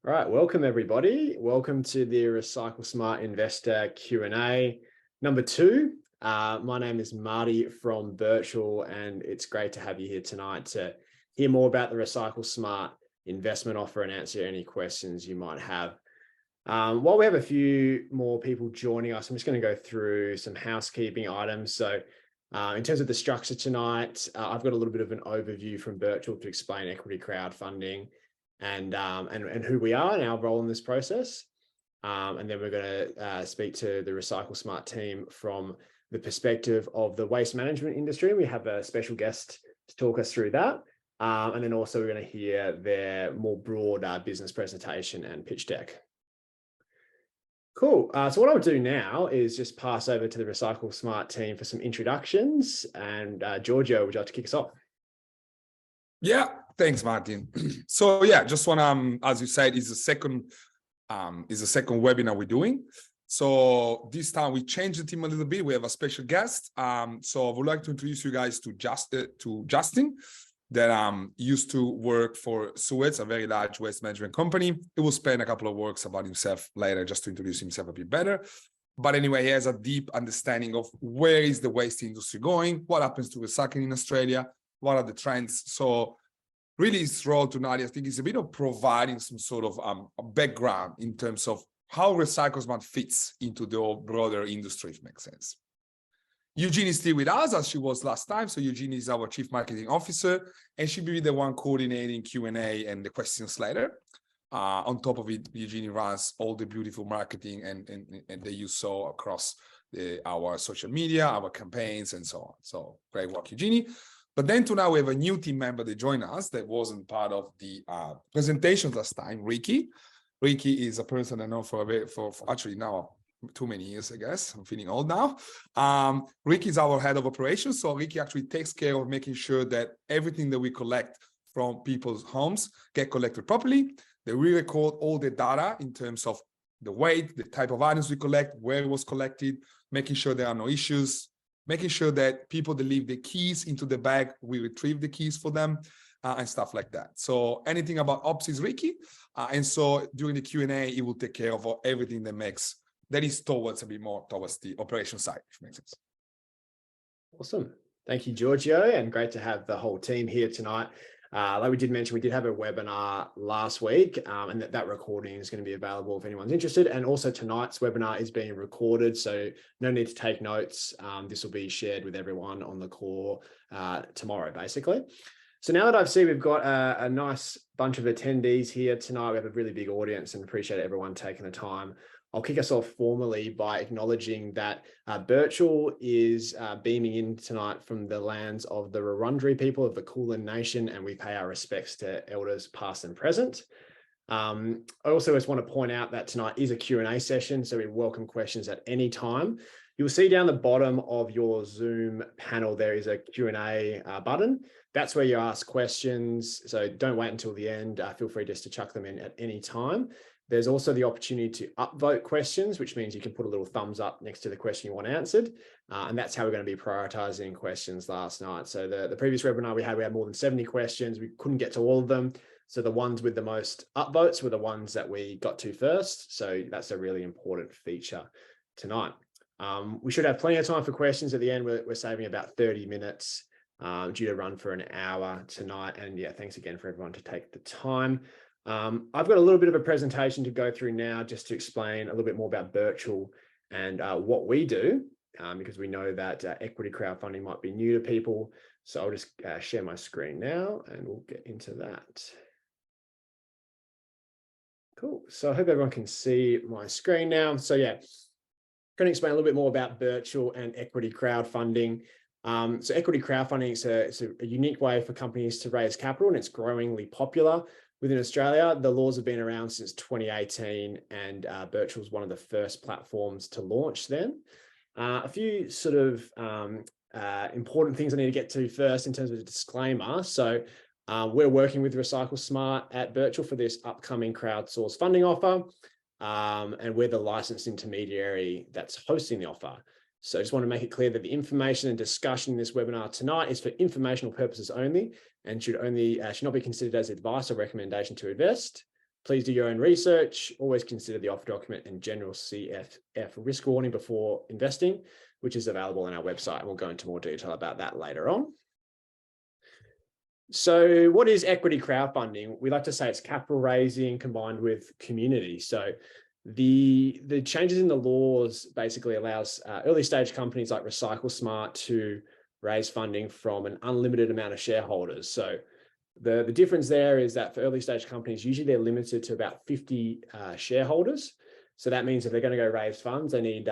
All right, welcome everybody. Welcome to the RecycleSmart Investor Q&A number 2. My name is Marty from Birchal, and it's great to have you here tonight to hear more about the RecycleSmart investment offer and answer any questions you might have. While we have a few more people joining us, I'm just going to go through some housekeeping items. So in terms of the structure tonight, I've got a little bit of an overview from Birchal to explain equity crowdfunding and who we are and our role in this process. And then we're going to speak to the RecycleSmart team from the perspective of the waste management industry. We have a special guest to talk us through that. And then also we're going to hear their more broad business presentation and pitch deck. Cool. So what I'll do now is just pass over to the RecycleSmart team for some introductions. And Giorgio, would you like to kick us off? Yeah, thanks, Martin. So yeah, just want to, as you said, is the second webinar we're doing. So this time we changed the team a little bit. We have a special guest. So I would like to introduce you guys to Justin, that used to work for Suez, a very large waste management company. He will spend a couple of words about himself later, just to introduce himself a bit better. But anyway, he has a deep understanding of where is the waste industry going, what happens to recycling in Australia, what are the trends. So really his role tonight, I think, is a bit of providing some sort of a background in terms of how RecycleSmart fits into the whole broader industry, if it makes sense. Eugenie is still with us, as she was last time. So Eugenie is our Chief Marketing Officer, and she'll be the one coordinating Q&A and the questions later. On top of it, Eugenie runs all the beautiful marketing and that you saw across our social media, our campaigns, and so on. So great work, Eugenie. But then tonight we have a new team member that joined us that wasn't part of the presentations last time, Ricky. Ricky is a person I know for actually now too many years, I guess. I'm feeling old now. Ricky is our head of operations. So Ricky actually takes care of making sure that everything that we collect from people's homes get collected properly. That we record all the data in terms of the weight, the type of items we collect, where it was collected, making sure there are no issues, making sure that people that leave the keys into the bag, we retrieve the keys for them, and stuff like that. So anything about ops is Ricky. And so during the Q&A, he will take care of everything that is towards a bit more towards the operation side, if it makes sense. Awesome. Thank you, Giorgio, and great to have the whole team here tonight. Like we did mention, we did have a webinar last week, and that recording is going to be available if anyone's interested. And also tonight's webinar is being recorded, so no need to take notes. This will be shared with everyone on the call tomorrow, basically. So now that I've seen we've got a nice bunch of attendees here tonight, we have a really big audience and appreciate everyone taking the time. I'll kick us off formally by acknowledging that Birchal is beaming in tonight from the lands of the Wurundjeri people of the Kulin Nation, and we pay our respects to elders past and present. I also just want to point out that tonight is a Q&A session, so we welcome questions at any time. You'll see down the bottom of your Zoom panel, there is a Q&A button. That's where you ask questions, so don't wait until the end. Feel free just to chuck them in at any time. There's also the opportunity to upvote questions, which means you can put a little thumbs up next to the question you want answered. And that's how we're going to be prioritizing questions last night. So the previous webinar we had more than 70 questions. We couldn't get to all of them. So the ones with the most upvotes were the ones that we got to first. So that's a really important feature tonight. We should have plenty of time for questions at the end. We're saving about 30 minutes due to run for an hour tonight. And yeah, thanks again for everyone to take the time. I've got a little bit of a presentation to go through now just to explain a little bit more about Birchal and what we do, because we know that equity crowdfunding might be new to people. So I'll just share my screen now and we'll get into that. Cool. So I hope everyone can see my screen now. So yeah, going to explain a little bit more about Birchal and equity crowdfunding. So equity crowdfunding is a unique way for companies to raise capital, and it's growingly popular within Australia. The laws have been around since 2018, and Birchal was one of the first platforms to launch then. A few sort of important things I need to get to first in terms of a disclaimer. So we're working with RecycleSmart at Birchal for this upcoming crowdsourced funding offer, and we're the licensed intermediary that's hosting the offer. So I just want to make it clear that the information and discussion in this webinar tonight is for informational purposes only and should not be considered as advice or recommendation to invest. Please do your own research. Always consider the offer document and general CFF risk warning before investing, which is available on our website. And we'll go into more detail about that later on. So what is equity crowdfunding? We like to say it's capital raising combined with community. So the changes in the laws basically allows early stage companies like RecycleSmart to raise funding from an unlimited amount of shareholders. So the difference there is that for early stage companies, usually they're limited to about 50 shareholders. So that means if they're going to go raise funds, they need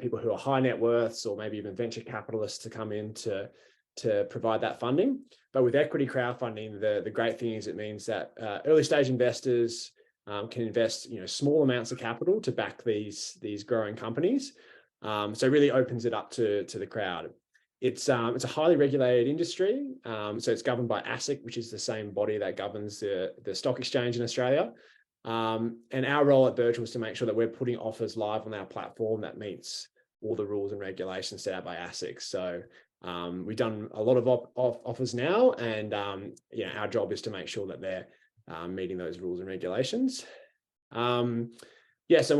people who are high net worths or maybe even venture capitalists to come in to provide that funding. But with equity crowdfunding, the great thing is it means that early stage investors can invest small amounts of capital to back these growing companies. So it really opens it up to the crowd. It's a highly regulated industry. So it's governed by ASIC, which is the same body that governs the stock exchange in Australia. And our role at Birchal is to make sure that we're putting offers live on our platform that meets all the rules and regulations set out by ASIC. So we've done a lot of offers now, and our job is to make sure that they're meeting those rules and regulations. So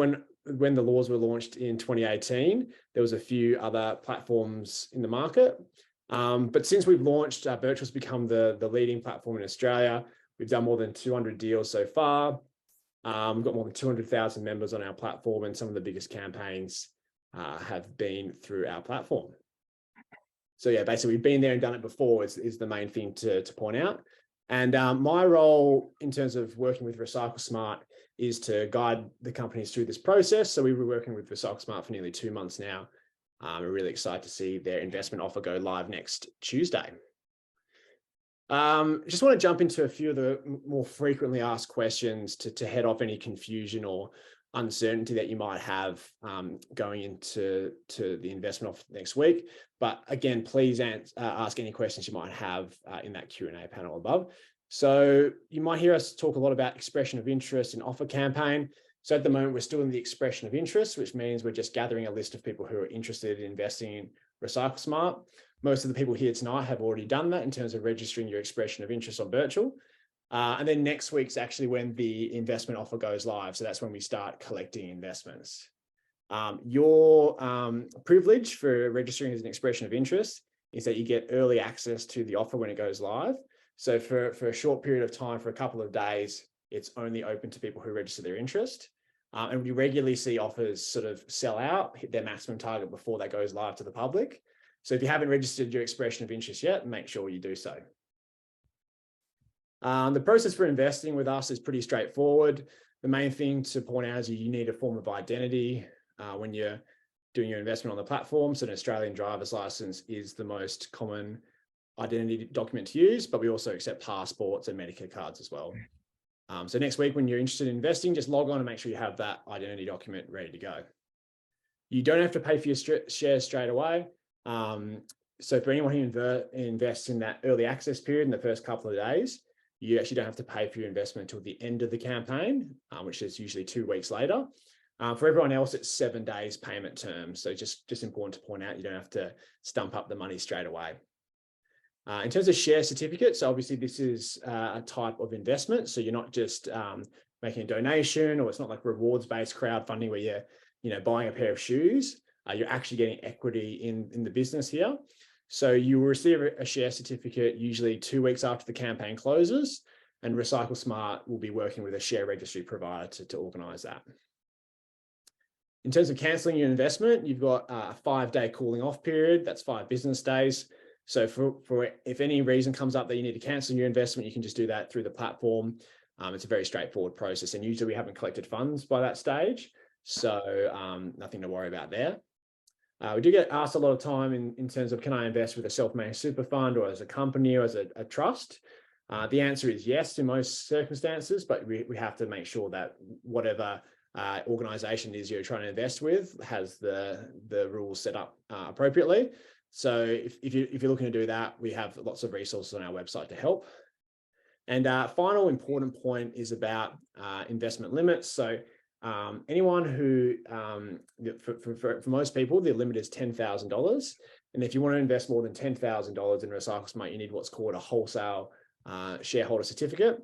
when the laws were launched in 2018, there was a few other platforms in the market. But since we've launched, Birchal's become the leading platform in Australia. We've done more than 200 deals so far. We've got more than 200,000 members on our platform, and some of the biggest campaigns have been through our platform. So yeah, basically we've been there and done it before is the main thing to point out. And my role in terms of working with RecycleSmart is to guide the companies through this process. So we were working with RecycleSmart for nearly 2 months now. We're really excited to see their investment offer go live next Tuesday. Just want to jump into a few of the more frequently asked questions to head off any confusion or uncertainty that you might have going into the investment offer next week. But again, please ask any questions you might have in that Q&A panel above. So you might hear us talk a lot about expression of interest and offer campaign. So at the moment, we're still in the expression of interest, which means we're just gathering a list of people who are interested in investing in RecycleSmart. Most of the people here tonight have already done that in terms of registering your expression of interest on Birchal. And then next week's actually when the investment offer goes live. So that's when we start collecting investments. Your privilege for registering as an expression of interest is that you get early access to the offer when it goes live. So for a short period of time, for a couple of days, it's only open to people who register their interest. And we regularly see offers sort of sell out, hit their maximum target before that goes live to the public. So if you haven't registered your expression of interest yet, make sure you do so. The process for investing with us is pretty straightforward. The main thing to point out is you need a form of identity when you're doing your investment on the platform. So an Australian driver's license is the most common identity document to use, but we also accept passports and Medicare cards as well. So next week, when you're interested in investing, just log on and make sure you have that identity document ready to go. You don't have to pay for your shares straight away. So for anyone who invests in that early access period in the first couple of days, you actually don't have to pay for your investment until the end of the campaign, which is usually 2 weeks later. For everyone else, it's 7 days payment terms. So just important to point out, you don't have to stump up the money straight away. In terms of share certificates, obviously this is a type of investment. So you're not just making a donation, or it's not like rewards-based crowdfunding where you're buying a pair of shoes. You're actually getting equity in the business here. So you will receive a share certificate usually 2 weeks after the campaign closes, and RecycleSmart will be working with a share registry provider to organize that. In terms of cancelling your investment, you've got a 5-day cooling off period. That's 5 business days. So for if any reason comes up that you need to cancel your investment, you can just do that through the platform. It's a very straightforward process, and usually we haven't collected funds by that stage. So nothing to worry about there. We do get asked a lot of time in terms of, can I invest with a self-managed super fund or as a company or as a trust? The answer is yes in most circumstances, but we have to make sure that whatever organization is you're trying to invest with has the rules set up appropriately. So if you're looking to do that, we have lots of resources on our website to help. And final important point is about investment limits. So anyone who, for most people, the limit is $10,000. And if you want to invest more than $10,000 in RecycleSmart, you need what's called a wholesale shareholder certificate.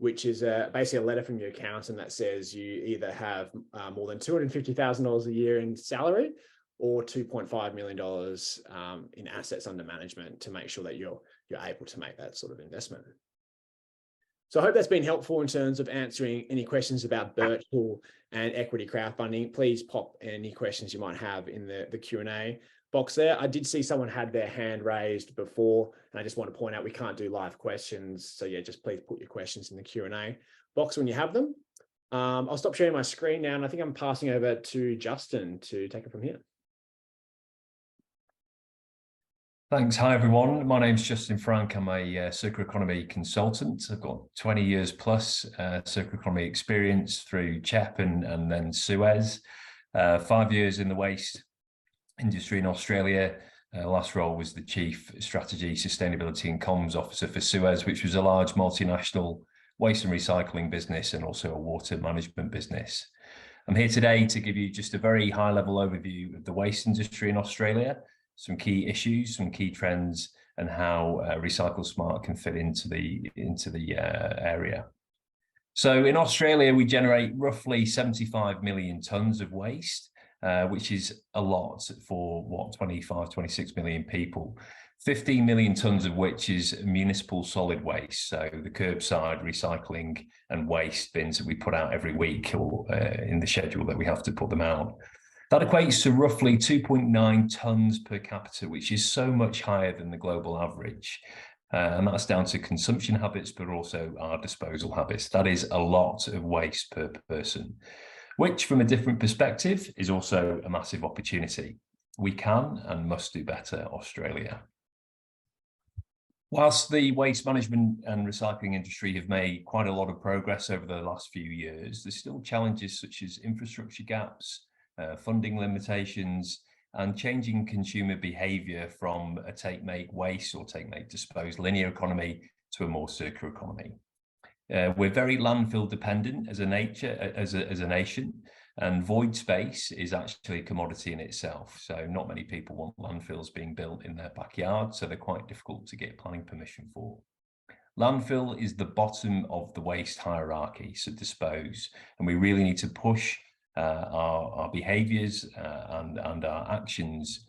which is basically a letter from your accountant that says you either have more than $250,000 a year in salary or $2.5 million in assets under management to make sure that you're able to make that sort of investment. So I hope that's been helpful in terms of answering any questions about Birchal and equity crowdfunding. Please pop any questions you might have in the Q&A box there. I did see someone had their hand raised before, and I just want to point out we can't do live questions. So yeah, just please put your questions in the Q&A box when you have them. I'll stop sharing my screen now, and I think I'm passing over to Justin to take it from here. Thanks. Hi, everyone. My name's Justin Frank. I'm a circular economy consultant. I've got 20 years plus circular economy experience through CHEP and then Suez. 5 years in the waste industry in Australia. Last role was the Chief Strategy, Sustainability and Comms Officer for Suez, which was a large multinational waste and recycling business and also a water management business. I'm here today to give you just a very high-level overview of the waste industry in Australia, some key issues, some key trends, and how RecycleSmart can fit into the area. So in Australia, we generate roughly 75 million tonnes of waste, which is a lot for what, 25, 26 million people. 15 million tonnes of which is municipal solid waste, so the curbside recycling and waste bins that we put out every week or in the schedule that we have to put them out. That equates to roughly 2.9 tonnes per capita, which is so much higher than the global average. And that's down to consumption habits, but also our disposal habits. That is a lot of waste per person, which from a different perspective is also a massive opportunity. We can and must do better, Australia. Whilst the waste management and recycling industry have made quite a lot of progress over the last few years, there's still challenges such as infrastructure gaps, funding limitations, and changing consumer behaviour from a take, make, waste or take, make, dispose linear economy to a more circular economy. We're very landfill dependent as a nation, and void space is actually a commodity in itself. So not many people want landfills being built in their backyard, so they're quite difficult to get planning permission for. Landfill is the bottom of the waste hierarchy, so dispose, and we really need to push our behaviours and our actions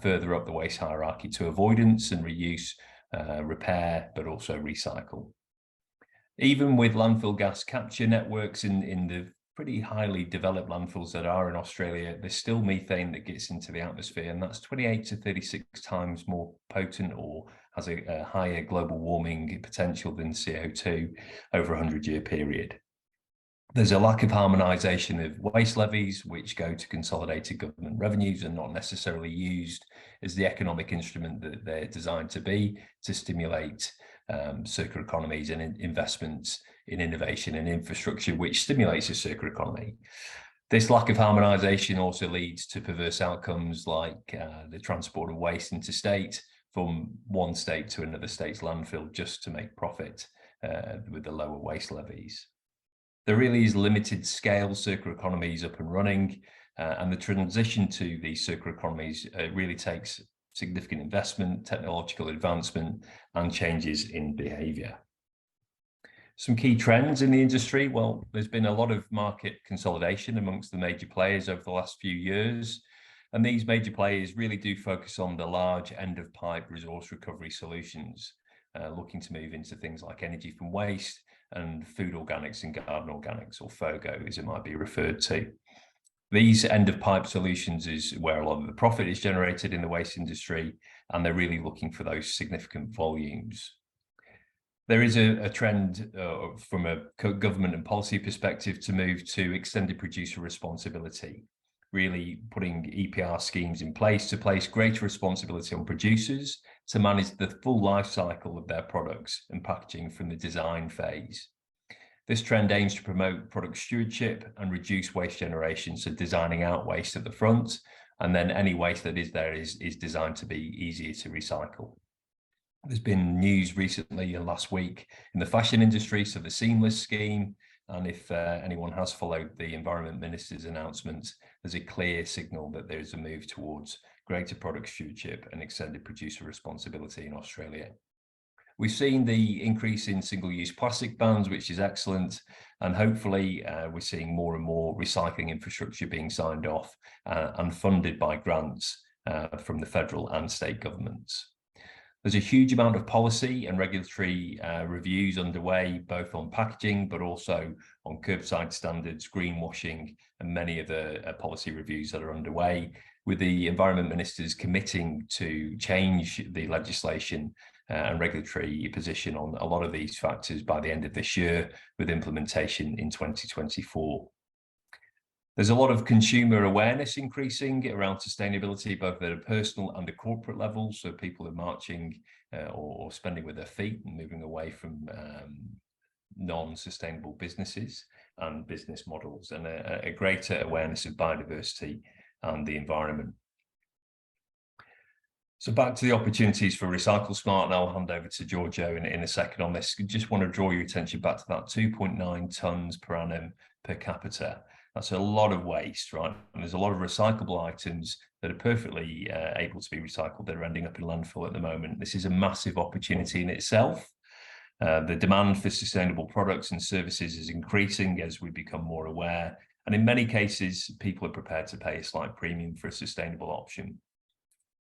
further up the waste hierarchy to avoidance and reuse, repair, but also recycle. Even with landfill gas capture networks in the pretty highly developed landfills that are in Australia, there's still methane that gets into the atmosphere, and that's 28 to 36 times more potent or has a higher global warming potential than CO2 over a 100-year period. There's a lack of harmonisation of waste levies, which go to consolidated government revenues and not necessarily used as the economic instrument that they're designed to be, to stimulate circular economies and investments in innovation and infrastructure, which stimulates a circular economy. This lack of harmonisation also leads to perverse outcomes like the transport of waste interstate from one state to another state's landfill just to make profit with the lower waste levies. There really is limited scale circular economies up and running, and the transition to these circular economies really takes significant investment, technological advancement, and changes in behaviour. Some key trends in the industry. Well, there's been a lot of market consolidation amongst the major players over the last few years, and these major players really do focus on the large end-of-pipe resource recovery solutions, looking to move into things like energy from waste and food organics and garden organics, or FOGO as it might be referred to. These end-of-pipe solutions is where a lot of the profit is generated in the waste industry, and they're really looking for those significant volumes. There is a trend from a government and policy perspective to move to extended producer responsibility, really putting EPR schemes in place to place greater responsibility on producers to manage the full life cycle of their products and packaging from the design phase. This trend aims to promote product stewardship and reduce waste generation, so designing out waste at the front, and then any waste that is there is designed to be easier to recycle. There's been news recently and last week in the fashion industry, so the Seamless scheme, and if anyone has followed the Environment Minister's announcements, there's a clear signal that there's a move towards greater product stewardship and extended producer responsibility in Australia. We've seen the increase in single-use plastic bans, which is excellent. And hopefully we're seeing more and more recycling infrastructure being signed off and funded by grants from the federal and state governments. There's a huge amount of policy and regulatory reviews underway, both on packaging, but also on curbside standards, greenwashing, and many of the policy reviews that are underway, with the environment ministers committing to change the legislation and regulatory position on a lot of these factors by the end of this year, with implementation in 2024. There's a lot of consumer awareness increasing around sustainability, both at a personal and a corporate level. So people are marching or spending with their feet and moving away from non-sustainable businesses and business models, and a greater awareness of biodiversity and the environment. So back to the opportunities for RecycleSmart, and I'll hand over to Giorgio in a second on this. Just want to draw your attention back to that 2.9 tonnes per annum per capita. That's a lot of waste, right? And there's a lot of recyclable items that are perfectly able to be recycled that are ending up in landfill at the moment. This is a massive opportunity in itself. The demand for sustainable products and services is increasing as we become more aware. And in many cases, people are prepared to pay a slight premium for a sustainable option.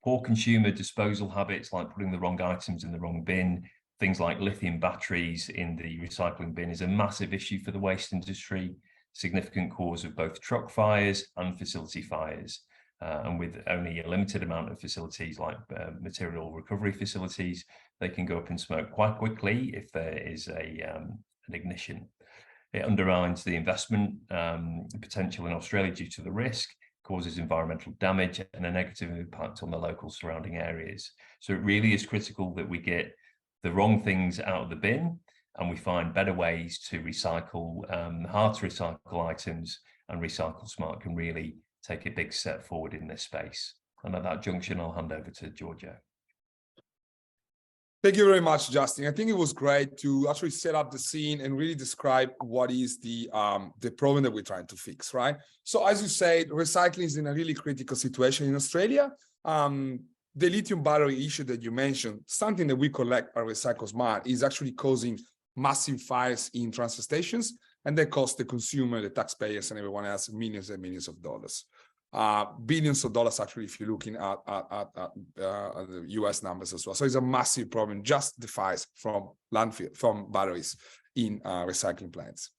Poor consumer disposal habits, like putting the wrong items in the wrong bin, things like lithium batteries in the recycling bin, is a massive issue for the waste industry, significant cause of both truck fires and facility fires. And with only a limited amount of facilities like material recovery facilities, they can go up in smoke quite quickly if there is an ignition. It undermines the investment potential in Australia due to the risk, causes environmental damage and a negative impact on the local surrounding areas. So it really is critical that we get the wrong things out of the bin and we find better ways to recycle hard to recycle items, and RecycleSmart can really take a big step forward in this space. And at that junction, I'll hand over to Giorgio. Thank you very much, Justin. I think it was great to actually set up the scene and really describe what is the problem that we're trying to fix, right? So as you said, recycling is in a really critical situation in Australia. The lithium battery issue that you mentioned, something that we collect at RecycleSmart, is actually causing massive fires in transfer stations, and that costs the consumer, the taxpayers, and everyone else millions and millions of dollars. Billions of dollars, actually, if you're looking at the US numbers as well. So it's a massive problem, just the fires from landfill, from batteries in recycling plants.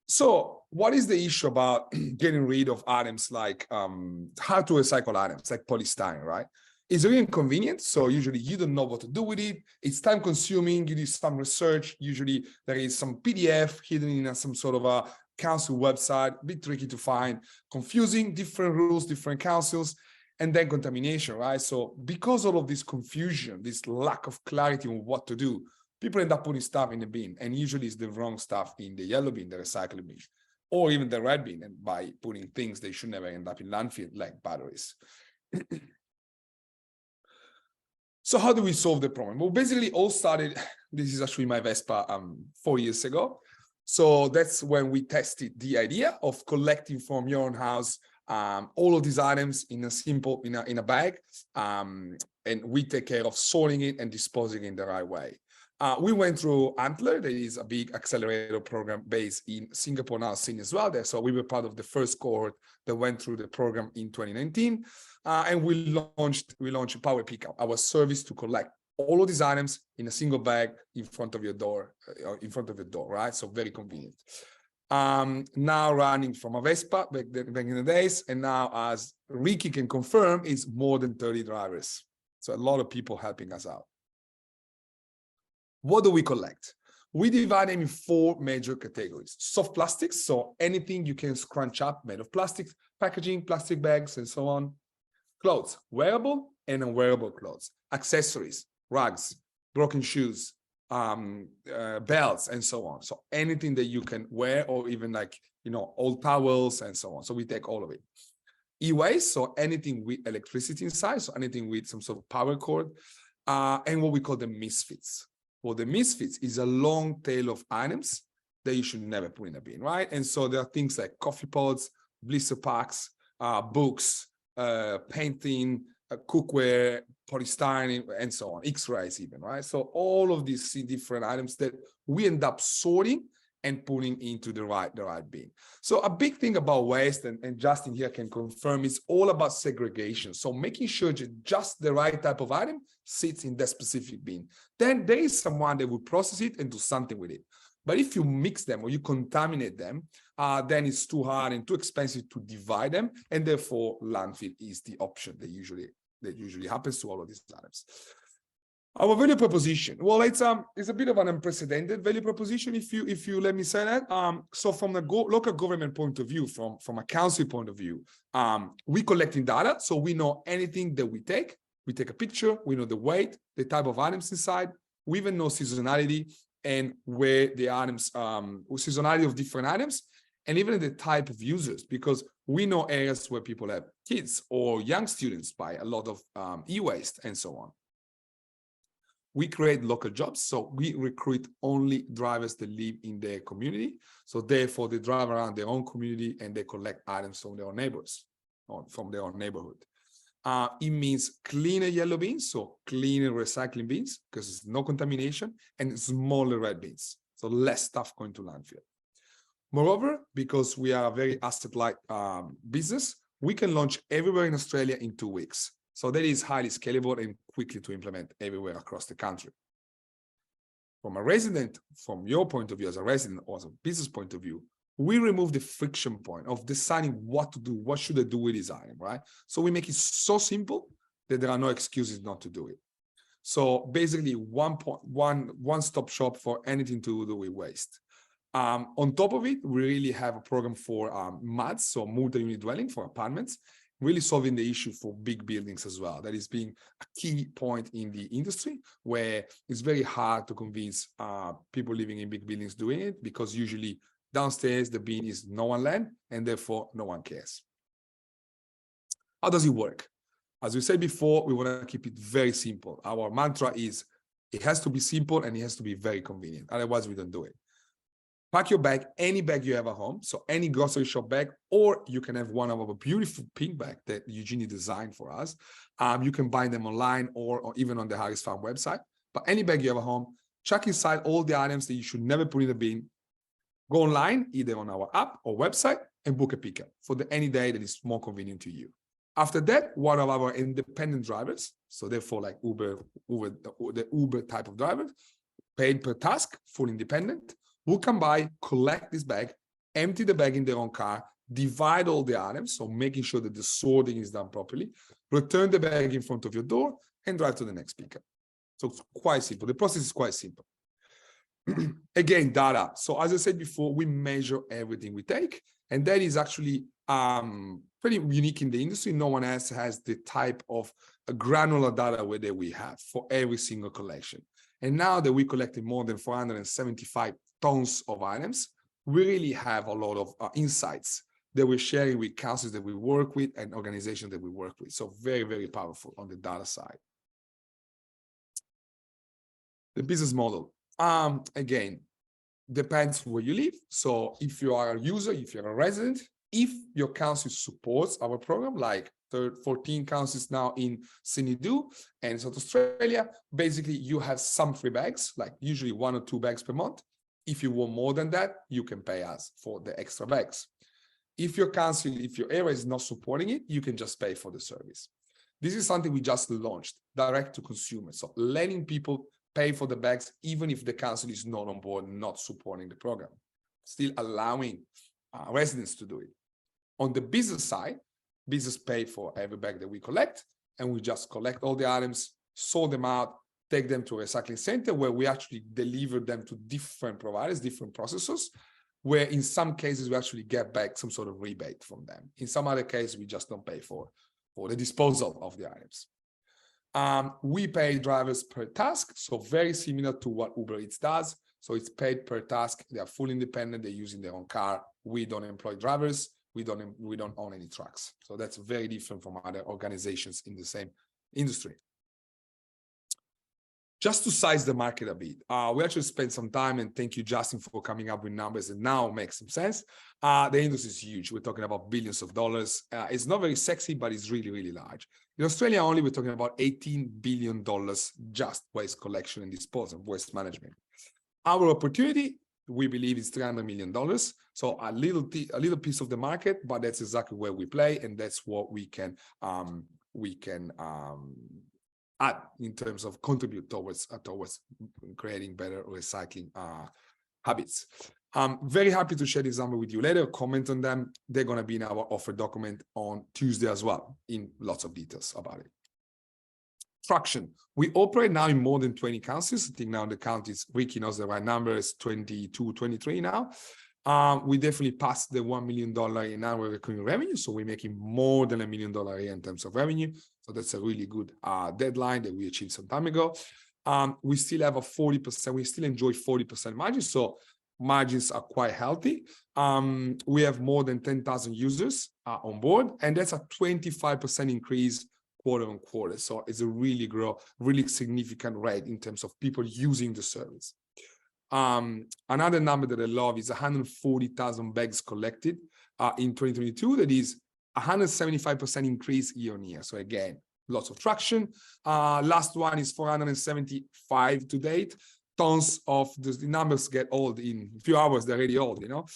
So what is the issue about getting rid of items like how to recycle items like polystyrene, right? It's very inconvenient. So usually you don't know what to do with it. It's time consuming. You do some research. Usually there is some PDF hidden in some sort of a council website, a bit tricky to find, confusing, different rules, different councils, and then contamination, right? So because of all of this confusion, this lack of clarity on what to do, people end up putting stuff in the bin, and usually it's the wrong stuff in the yellow bin, the recycling bin, or even the red bin, and by putting things they should never end up in landfill, like batteries. So how do we solve the problem? Well, basically all started, this is actually my Vespa 4 years ago. So that's when we tested the idea of collecting from your own house all of these items in a simple, in a bag, and we take care of sorting it and disposing in the right way. We went through Antler. There is a big accelerator program based in Singapore, now seen as well there. So we were part of the first cohort that went through the program in 2019. And we launched Power Pickup, our service to collect all of these items in a single bag in front of your door, right? So very convenient. Now running from a Vespa back in the days, and now, as Ricky can confirm, it's more than 30 drivers. So a lot of people helping us out. What do we collect? We divide them in 4 major categories. Soft plastics, so anything you can scrunch up made of plastics, packaging, plastic bags, and so on. Clothes, wearable and unwearable clothes. Accessories, rugs, broken shoes, belts, and so on. So anything that you can wear, or even like, old towels and so on. So we take all of it. E-waste, so anything with electricity inside, so anything with some sort of power cord, and what we call the misfits. Well, the misfits is a long tail of items that you should never put in a bin, right? And so there are things like coffee pods, blister packs, books, painting, cookware, polystyrene, and so on, X-rays even, right? So all of these different items that we end up sorting and putting into the right bin. So a big thing about waste, and Justin here can confirm, is all about segregation. So making sure that just the right type of item sits in that specific bin. Then there is someone that will process it and do something with it. But if you mix them or you contaminate them, then it's too hard and too expensive to divide them, and therefore landfill is the option that usually happens to all of these items. Our value proposition, well, it's a bit of an unprecedented value proposition, if you let me say that. So from the local government point of view, from a council point of view, we collecting data, so we know anything that we take. We take a picture, we know the weight, the type of items inside, we even know seasonality and where the items, seasonality of different items, and even the type of users, because we know areas where people have kids or young students buy a lot of e-waste and so on. We create local jobs, so we recruit only drivers that live in their community. So therefore, they drive around their own community and they collect items from their own neighbors or from their own neighborhood. It means cleaner yellow bins, so cleaner recycling bins, because there's no contamination, and smaller red bins, so less stuff going to landfill. Moreover, because we are a very asset-light business, we can launch everywhere in Australia in 2 weeks. So that is highly scalable and quickly to implement everywhere across the country. From a resident, from your point of view as a resident or as a business point of view, we remove the friction point of deciding what to do, what should I do with this item, right? So we make it so simple that there are no excuses not to do it. So basically one-stop shop for anything to do with waste. On top of it, we really have a program for MUDs, so multi-unit dwelling for apartments, really solving the issue for big buildings as well. That is being a key point in the industry, where it's very hard to convince people living in big buildings doing it, because usually downstairs the bin is no one land, and therefore no one cares. How does it work? As we said before, we want to keep it very simple. Our mantra is it has to be simple and it has to be very convenient. Otherwise, we don't do it. Pack your bag, any bag you have at home, so any grocery shop bag, or you can have one of our beautiful pink bag that Eugenie designed for us. You can buy them online or even on the Harris Farm website. But any bag you have at home, chuck inside all the items that you should never put in the bin. Go online, either on our app or website, and book a pickup for any day that is more convenient to you. After that, one of our independent drivers, so therefore like the Uber type of driver, paid per task, full independent, will come by, collect this bag, empty the bag in their own car, divide all the items, so making sure that the sorting is done properly, return the bag in front of your door, and drive to the next pickup. So it's quite simple. The process is quite simple. Again, data. So as I said before, we measure everything we take, and that is actually pretty unique in the industry. No one else has the type of granular data that we have for every single collection. And now that we collected more than 475 tons of items, we really have a lot of insights that we're sharing with councils that we work with and organizations that we work with. So very, very powerful on the data side. The business model, again, depends where you live. So if you are a user, if you're a resident, if your council supports our program, like 14 councils now in Sydney and South Australia, basically you have some free bags, like usually 1 or 2 bags per month. If you want more than that, you can pay us for the extra bags. If your council, if your area is not supporting it, you can just pay for the service. This is something we just launched, direct to consumers. So letting people pay for the bags, even if the council is not on board, not supporting the program, still allowing residents to do it. On the business side, business pay for every bag that we collect, and we just collect all the items, sort them out, take them to a recycling center where we actually deliver them to different providers, different processors, where in some cases we actually get back some sort of rebate from them. In some other cases, we just don't pay for the disposal of the items. We pay drivers per task, so very similar to what Uber Eats does. So it's paid per task. They are fully independent. They're using their own car. We don't employ drivers. We don't own any trucks. So that's very different from other organizations in the same industry. Just to size the market a bit, we actually spent some time, and thank you, Justin, for coming up with numbers that now make some sense. The industry is huge. We're talking about billions of dollars. It's not very sexy, but it's really, really large. In Australia only, we're talking about $18 billion just waste collection and disposal, waste management. Our opportunity, we believe, is $300 million. So a little piece of the market, but that's exactly where we play, and that's what we can add in terms of contribute towards creating better recycling habits. I'm very happy to share this number with you later. Comment on them. They're going to be in our offer document on Tuesday as well, in lots of details about it. Traction. We operate now in more than 20 councils. I think now the counties, Ricky knows the right number, is 22, 23 now. We definitely passed the $1 million in our recurring revenue. So we're making more than $1 million a year in terms of revenue. So that's a really good deadline that we achieved some time ago. We still have a 40%, we still enjoy 40% margins. So margins are quite healthy. We have more than 10,000 users on board, and that's a 25% increase quarter on quarter. So it's a really significant rate in terms of people using the service. Another number that I love is 140,000 bags collected in 2022. That is 175% increase year on year. So again, lots of traction. Last one is 475 to date. Tons of the numbers get old in a few hours. They're already old, you know.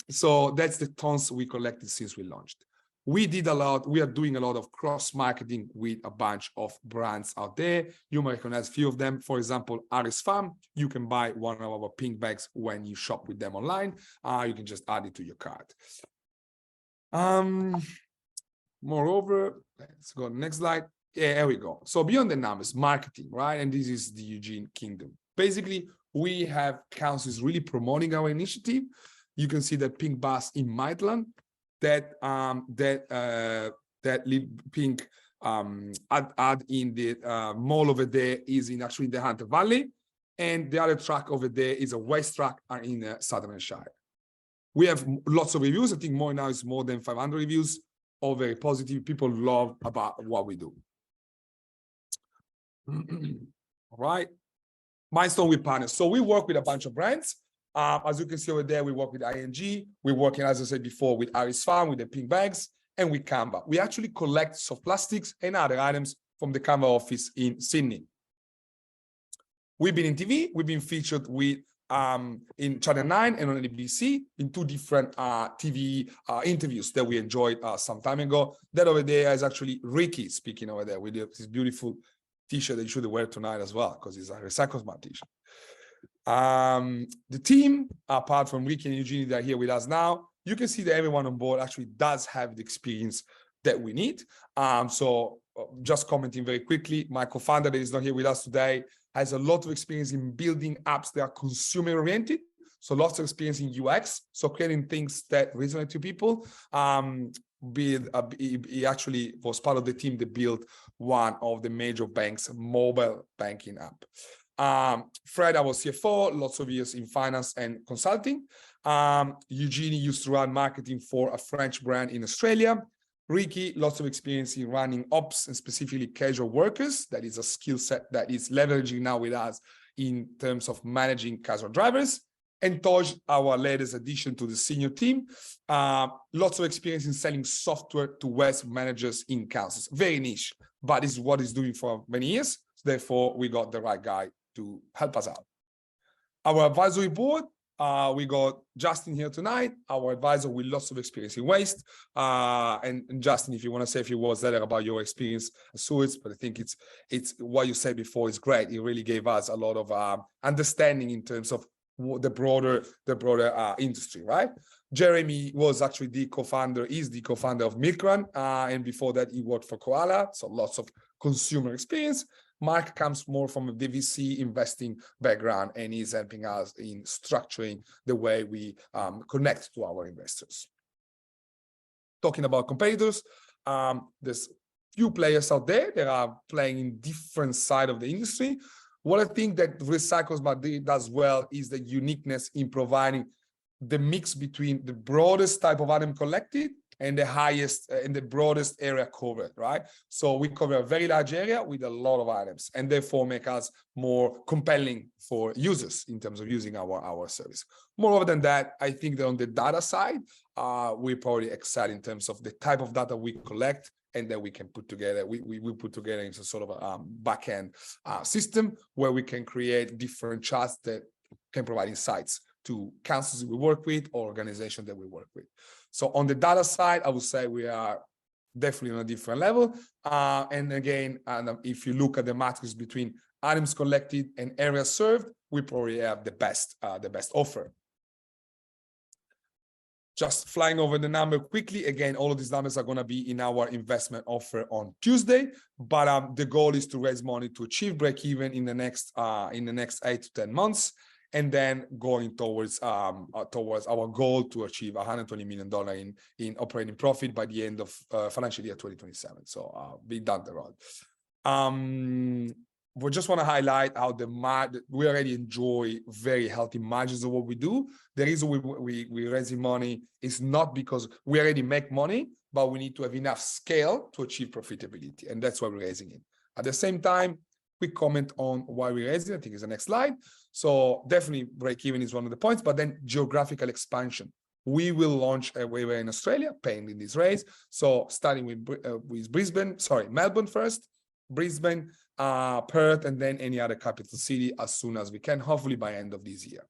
So that's the tons we collected since we launched. We are doing a lot of cross marketing with a bunch of brands out there. You might recognize a few of them. For example, Aris Farm. You can buy one of our pink bags when you shop with them online. You can just add it to your cart. Moreover, let's go to the next slide. Yeah, here we go. So beyond the numbers, marketing, right? And this is the Eugene Kingdom. Basically, we have councils really promoting our initiative. You can see that pink bus in Maitland. That little pink ad in the mall over there is actually in the Hunter Valley, and the other truck over there is a waste truck in Southern Shire. We have lots of reviews. I think more now is more than 500 reviews, all very positive. People love about what we do. All right, milestone with partners. So we work with a bunch of brands. As you can see over there, we work with ING. We're working, as I said before, with Aris Farm, with the pink bags, and with Canva. We actually collect soft plastics and other items from the Canva office in Sydney. We've been in TV. We've been featured with in Channel 9 and on ABC in 2 different TV interviews that we enjoyed some time ago. That over there is actually Ricky speaking over there with this beautiful t-shirt that you should wear tonight as well, because it's a RecycleSmart t-shirt. The team, apart from Ricky and Eugenie that are here with us now, you can see that everyone on board actually does have the experience that we need. So just commenting very quickly, my co-founder that is not here with us today has a lot of experience in building apps that are consumer oriented. So lots of experience in UX, so creating things that resonate to people. He actually was part of the team that built one of the major banks' mobile banking app. Fred, our CFO, lots of years in finance and consulting. Eugenie used to run marketing for a French brand in Australia. Ricky, lots of experience in running ops and specifically casual workers. That is a skill set that is leveraging now with us in terms of managing casual drivers. And Toj, our latest addition to the senior team, lots of experience in selling software to waste managers in councils. Very niche, but it's what he's doing for many years. Therefore, we got the right guy to help us out. Our advisory board, we got Justin here tonight, our advisor with lots of experience in waste. And Justin, if you want to say a few words later about your experience at Suez, but I think it's what you said before is great. It really gave us a lot of understanding in terms of the broader industry, right? Jeremy was actually the co-founder of Milkrun, and before that he worked for Koala, so lots of consumer experience. Mark comes more from the VC investing background and is helping us in structuring the way we connect to our investors. Talking about competitors, there's few players out there that are playing in different side of the industry. What I think that RecycleSmart does well is the uniqueness in providing the mix between the broadest type of item collected and the highest and the broadest area covered, right? So we cover a very large area with a lot of items, and therefore make us more compelling for users in terms of using our service. Moreover than that, I think that on the data side, we probably excel in terms of the type of data we collect and that we can put together. We put together into sort of a backend system where we can create different charts that can provide insights to councils we work with or organizations that we work with. So on the data side, I would say we are definitely on a different level. And again, if you look at the matrix between items collected and areas served, we probably have the best offer. Just flying over the number quickly. Again, all of these numbers are going to be in our investment offer on Tuesday. But the goal is to raise money to achieve break even in the next 8 to 10 months. And then going towards our goal to achieve $120 million in operating profit by the end of financial year 2027. So be down the road. We just want to highlight how we already enjoy very healthy margins of what we do. The reason we raising money is not because we already make money, but we need to have enough scale to achieve profitability, and that's why we're raising it. At the same time, quick comment on why we're raising. I think is the next slide. So definitely break even is one of the points, but then geographical expansion. We will launch a waiver in Australia, paying in this raise. So starting with Melbourne first, Brisbane, Perth, and then any other capital city as soon as we can, hopefully by end of this year.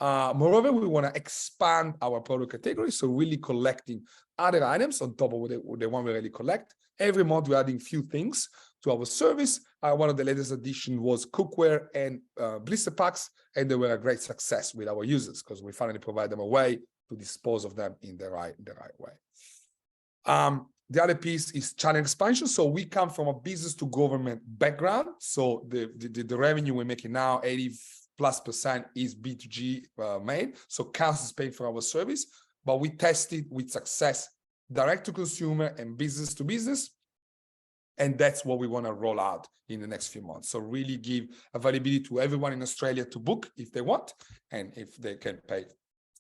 Moreover, we want to expand our product category, so really collecting other items on top of the one we already collect. Every month we're adding few things to our service. One of the latest additions was cookware and blister packs, and they were a great success with our users because we finally provide them a way to dispose of them in the right way. The other piece is channel expansion. So we come from a business to government background. So the revenue we're making now, 80+% is B2G made. So councils pay for our service, but we tested with success direct to consumer and business to business. And that's what we want to roll out in the next few months. So really give availability to everyone in Australia to book if they want, and if they can pay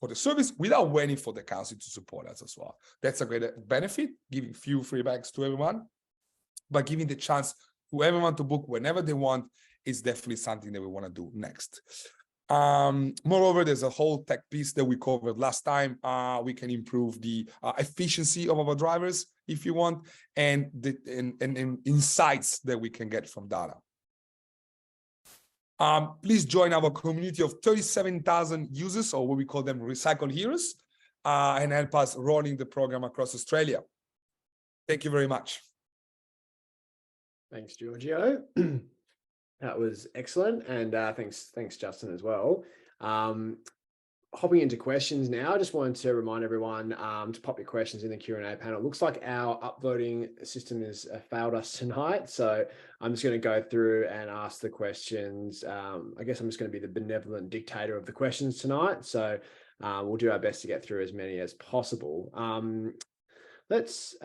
for the service without waiting for the council to support us as well. That's a great benefit, giving few free bags to everyone, but giving the chance to everyone to book whenever they want is definitely something that we want to do next. Moreover, there's a whole tech piece that we covered last time. We can improve the efficiency of our drivers if you want, and the insights that we can get from data. Please join our community of 37,000 users, or what we call them Recycle Heroes, and help us running the program across Australia. Thank you very much. Thanks, Giorgio. That was excellent, and thanks, Justin, as well. Hopping into questions now, I just wanted to remind everyone to pop your questions in the Q&A panel. It looks like our upvoting system has failed us tonight, so I'm just going to go through and ask the questions. I guess I'm just going to be the benevolent dictator of the questions tonight, so we'll do our best to get through as many as possible. Let's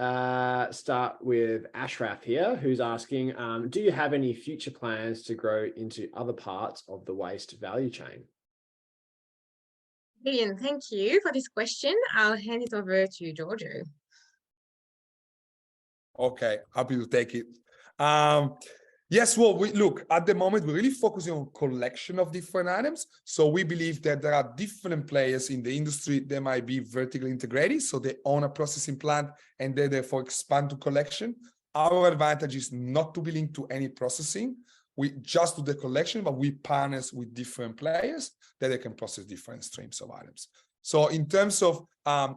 start with Ashraf here, who's asking, do you have any future plans to grow into other parts of the waste value chain? Ian, thank you for this question. I'll hand it over to Giorgio. Okay, happy to take it. Yes, well, look, at the moment, we're really focusing on collection of different items. So we believe that there are different players in the industry that might be vertically integrated. So they own a processing plant and they therefore expand to collection. Our advantage is not to be linked to any processing. We just do the collection, but we partner with different players that they can process different streams of items. So in terms of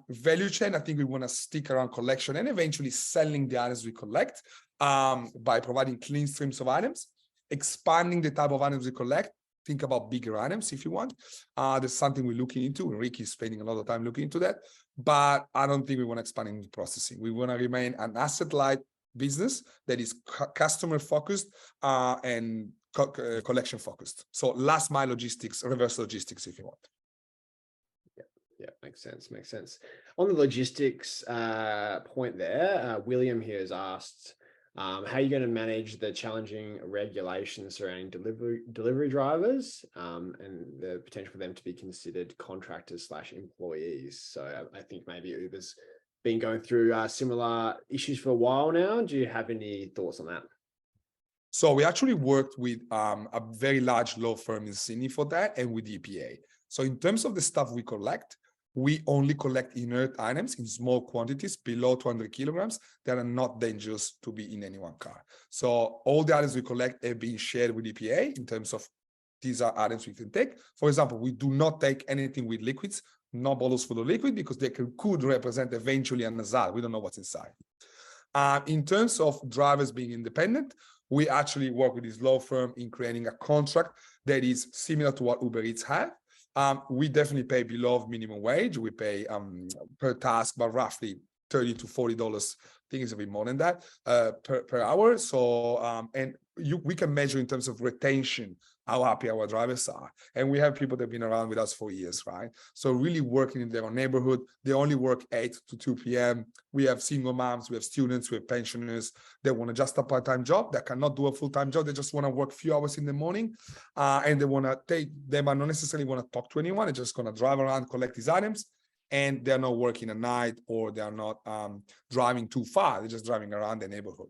value chain, I think we want to stick around collection and eventually selling the items we collect by providing clean streams of items, expanding the type of items we collect. Think about bigger items if you want. There's something we're looking into. Ricky's spending a lot of time looking into that, but I don't think we want to expand into processing. We want to remain an asset-light business that is customer focused and collection focused. So last mile logistics, reverse logistics, if you want. Yeah, makes sense. On the logistics point there, William here has asked, how are you going to manage the challenging regulations surrounding delivery drivers and the potential for them to be considered contractors / employees? So I think maybe Uber's been going through similar issues for a while now. Do you have any thoughts on that? So we actually worked with a very large law firm in Sydney for that, and with the EPA. So in terms of the stuff we collect, we only collect inert items in small quantities below 200 kilograms that are not dangerous to be in anyone's car. So all the items we collect are being shared with EPA in terms of these are items we can take. For example, we do not take anything with liquids, no bottles full of liquid, because they could represent eventually an hazard. We don't know what's inside. In terms of drivers being independent, we actually work with this law firm in creating a contract that is similar to what Uber Eats have. We definitely pay below minimum wage. We pay per task, but roughly $30 to $40. I think it's a bit more than that per hour. So we can measure in terms of retention how happy our drivers are. And we have people that have been around with us for years, right? So really working in their own neighborhood. They only work 8 to 2 p.m. We have single moms, we have students, we have pensioners. They want just a part-time job. They cannot do a full-time job. They just want to work a few hours in the morning. And they want to they might not necessarily want to talk to anyone. They're just going to drive around, collect these items. And they're not working at night, or they're not driving too far. They're just driving around the neighborhood.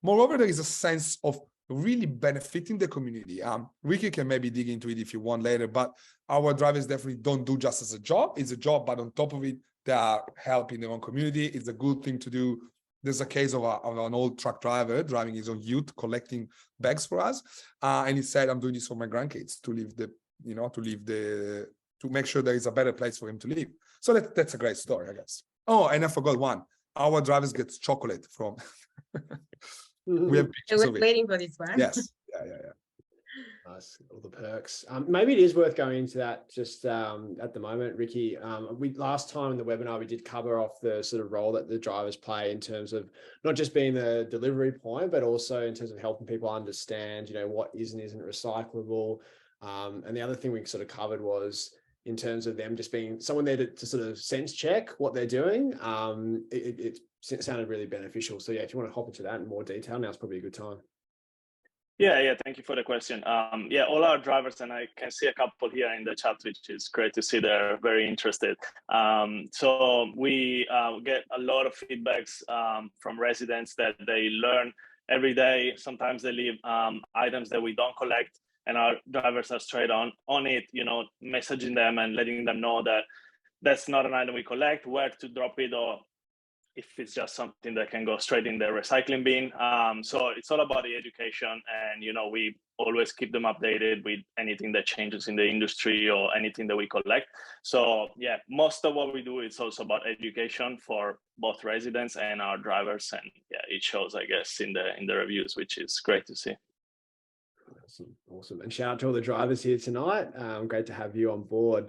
Moreover, there is a sense of really benefiting the community. Ricky can maybe dig into it if you want later, but our drivers definitely don't do just as a job. It's a job, but on top of it, they are helping their own community. It's a good thing to do. There's a case of an old truck driver driving his own ute, collecting bags for us. And he said, I'm doing this for my grandkids to make sure there is a better place for him to live. So that's a great story, I guess. Oh, and I forgot one. Our drivers get chocolate from... We have pictures I of was it. waiting for this one. Yes. Yeah. Nice, all the perks. Maybe it is worth going into that just at the moment, Ricky. Last time in the webinar, we did cover off the sort of role that the drivers play in terms of not just being the delivery point, but also in terms of helping people understand, what is and isn't recyclable. And the other thing we sort of covered was in terms of them just being someone there to sort of sense check what they're doing. It sounded really beneficial. So yeah, if you want to hop into that in more detail, now's probably a good time. Yeah, thank you for the question. All our drivers, and I can see a couple here in the chat, which is great to see they're very interested. So we get a lot of feedbacks from residents that they learn every day. Sometimes they leave items that we don't collect, and our drivers are straight on it, messaging them and letting them know that that's not an item we collect, where to drop it, or if it's just something that can go straight in the recycling bin. So it's all about the education, and we always keep them updated with anything that changes in the industry or anything that we collect. So yeah, most of what we do is also about education for both residents and our drivers, and yeah, it shows, I guess, in the reviews, which is great to see. Awesome. And shout out to all the drivers here tonight. Great to have you on board.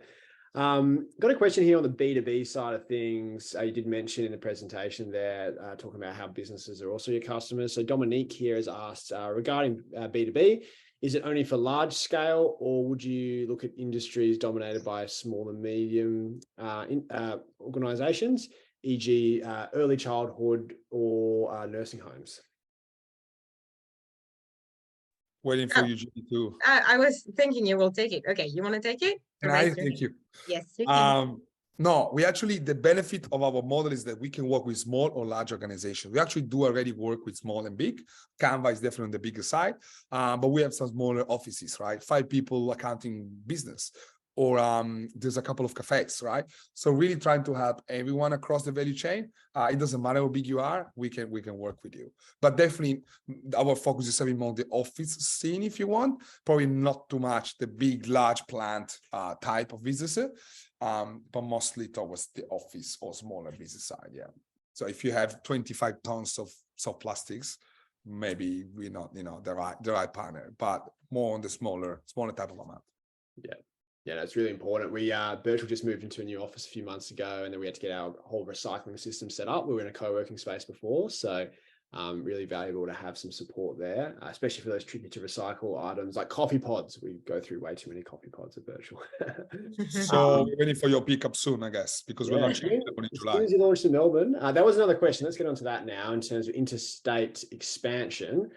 Got a question here on the B2B side of things. You did mention in the presentation there, talking about how businesses are also your customers. So Dominique here has asked regarding B2B, is it only for large scale, or would you look at industries dominated by small and medium organizations, e.g. early childhood or nursing homes? Waiting for you, Judy, too. I was thinking you will take it. Okay, you want to take it? And I thank you. Yes, you can. No, we actually, the benefit of our model is that we can work with small or large organizations. We actually do already work with small and big. Canva is definitely on the bigger side, but we have some smaller offices, right? 5 people accounting business, or there's a couple of cafes, right? So really trying to help everyone across the value chain. It doesn't matter how big you are, we can work with you. But definitely our focus is a bit more the office scene, if you want. Probably not too much the big, large plant type of businesses, but mostly towards the office or smaller business side, yeah. So if you have 25 tons of soft plastics, maybe we're not, the right partner, but more on the smaller type of amount. Yeah, that's really important. We Birchal just moved into a new office a few months ago, and then we had to get our whole recycling system set up. We were in a co-working space before, so really valuable to have some support there, especially for those tricky to recycle items like coffee pods. We go through way too many coffee pods at Birchal. So we're waiting for your pickup soon, I guess, because we're launching in July. As soon as you launch in Melbourne. That was another question. Let's get on to that now in terms of interstate expansion.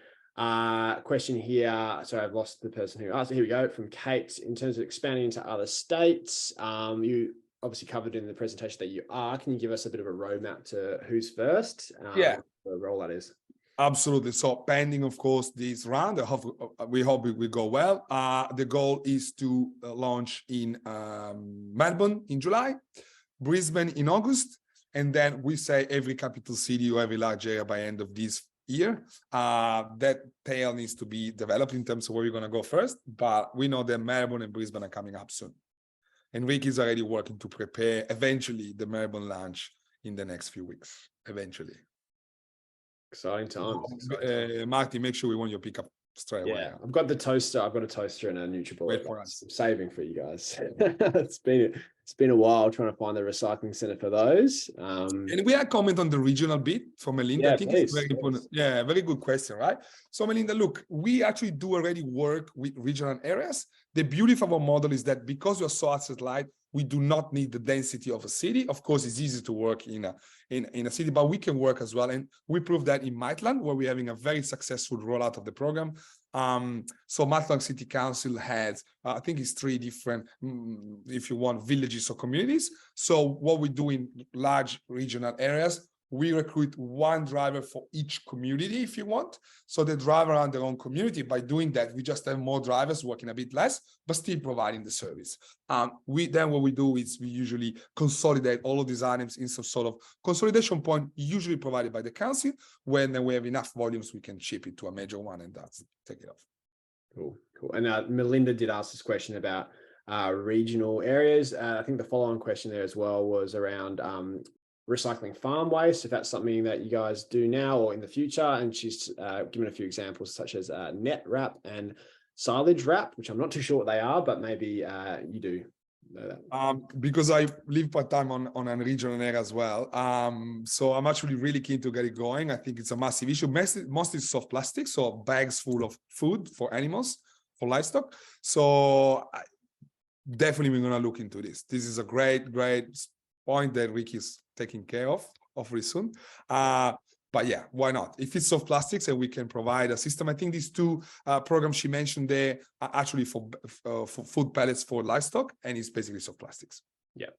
Question here. Sorry, I've lost the person who asked. Here we go, from Kate. In terms of expanding into other states, you obviously covered in the presentation that you are. Can you give us a bit of a roadmap to who's first? The role that is. Absolutely. So pending, of course, this round, we hope it will go well. The goal is to launch in Melbourne in July, Brisbane in August, and then we say every capital city or every large area by end of this year. That tail needs to be developed in terms of where we're going to go first, but we know that Melbourne and Brisbane are coming up soon. And Rick is already working to prepare eventually the Melbourne launch in the next few weeks, eventually. Exciting times. Marty, make sure we want your pickup straight away. Yeah, I've got the toaster. I've got a toaster and a NutriBullet. Wait for us. I'm saving for you guys. It's been a while trying to find the recycling center for those. And we had comment on the regional bit from Melinda. Yeah, I think it's very important. Yeah, very good question, right? So Melinda, look, we actually do already work with regional areas. The beauty of our model is that because we're so asset light, we do not need the density of a city. Of course, it's easy to work in a city, but we can work as well. And we proved that in Maitland, where we're having a very successful rollout of the program. So Maitland City Council has, I think it's 3 different, if you want, villages or communities. So what we do in large regional areas, we recruit 1 driver for each community, if you want. So they drive around their own community. By doing that, we just have more drivers working a bit less, but still providing the service. Then what we do is we usually consolidate all of these items in some sort of consolidation point, usually provided by the council. When we have enough volumes, we can ship it to a major one, and that's take it off. Cool. And Melinda did ask this question about regional areas. I think the follow-on question there as well was around recycling farm waste, if that's something that you guys do now or in the future. And she's given a few examples such as net wrap and silage wrap, which I'm not too sure what they are, but maybe you do know that. Because I live part-time on a regional area as well. So I'm actually really keen to get it going. I think it's a massive issue, mostly soft plastic, so bags full of food for animals, for livestock. So definitely we're going to look into this. This is a great point that Rick is taking care of really soon. But yeah, why not? If it's soft plastics and we can provide a system, I think these 2 programs she mentioned there are actually for food pellets for livestock, and it's basically soft plastics. Yeah.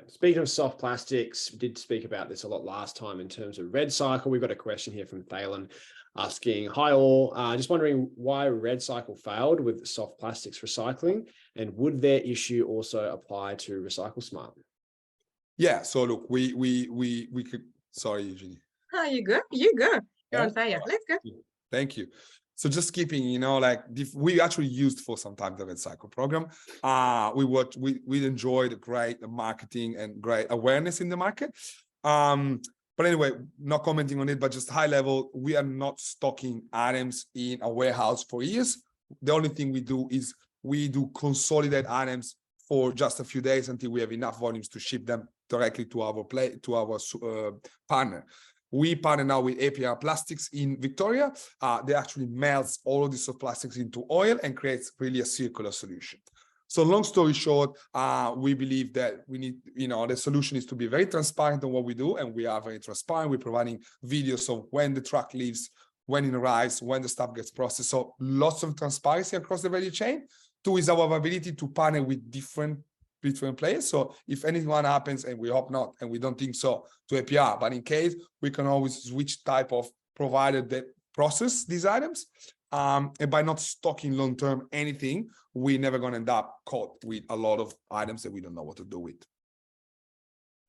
Speaking of soft plastics, we did speak about this a lot last time in terms of RecycleSmart. We've got a question here from Thalen asking, hi all, just wondering why RecycleSmart failed with soft plastics recycling, and would their issue also apply to RecycleSmart? Yeah, so look, we could, sorry, Eugenie. Oh, you go. You're on fire. Let's go. Thank you. So just keeping, like we actually used for some time the RecycleSmart program. We enjoyed great marketing and great awareness in the market. But anyway, not commenting on it, but just high level, we are not stocking items in a warehouse for years. The only thing we do is we do consolidate items for just a few days until we have enough volumes to ship them directly to our partner. We partner now with APR Plastics in Victoria. They actually melts all of these plastics into oil and creates really a circular solution. So long story short, we believe that we need, the solution is to be very transparent on what we do, and we are very transparent. We're providing videos of when the truck leaves, when it arrives, when the stuff gets processed. So lots of transparency across the value chain. 2 is our ability to partner with different players. So if anything happens, and we hope not, and we don't think so, to APR, but in case, we can always switch type of provider that process these items. And by not stocking long-term anything, we're never going to end up caught with a lot of items that we don't know what to do with.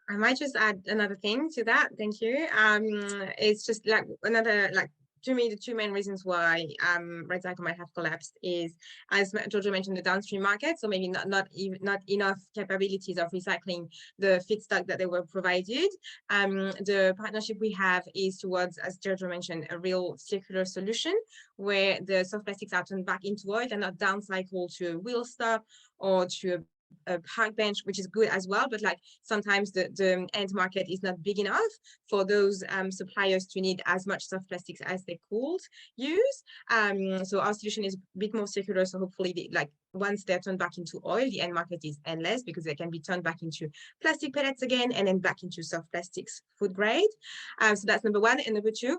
I might just add another thing to that. Thank you. It's just like another, to me, the 2 main reasons why RecycleSmart might have collapsed is, as Giorgio mentioned, the downstream market. So maybe not enough capabilities of recycling the feedstock that they were provided. The partnership we have is towards, as Giorgio mentioned, a real circular solution where the soft plastics are turned back into oil and not downcycled to a wheel stop or to a park bench, which is good as well, but sometimes the end market is not big enough for those suppliers to need as much soft plastics as they could use. So our solution is a bit more circular. So hopefully, once they're turned back into oil, the end market is endless because they can be turned back into plastic pellets again and then back into soft plastics food grade. So that's number 1. And number 2,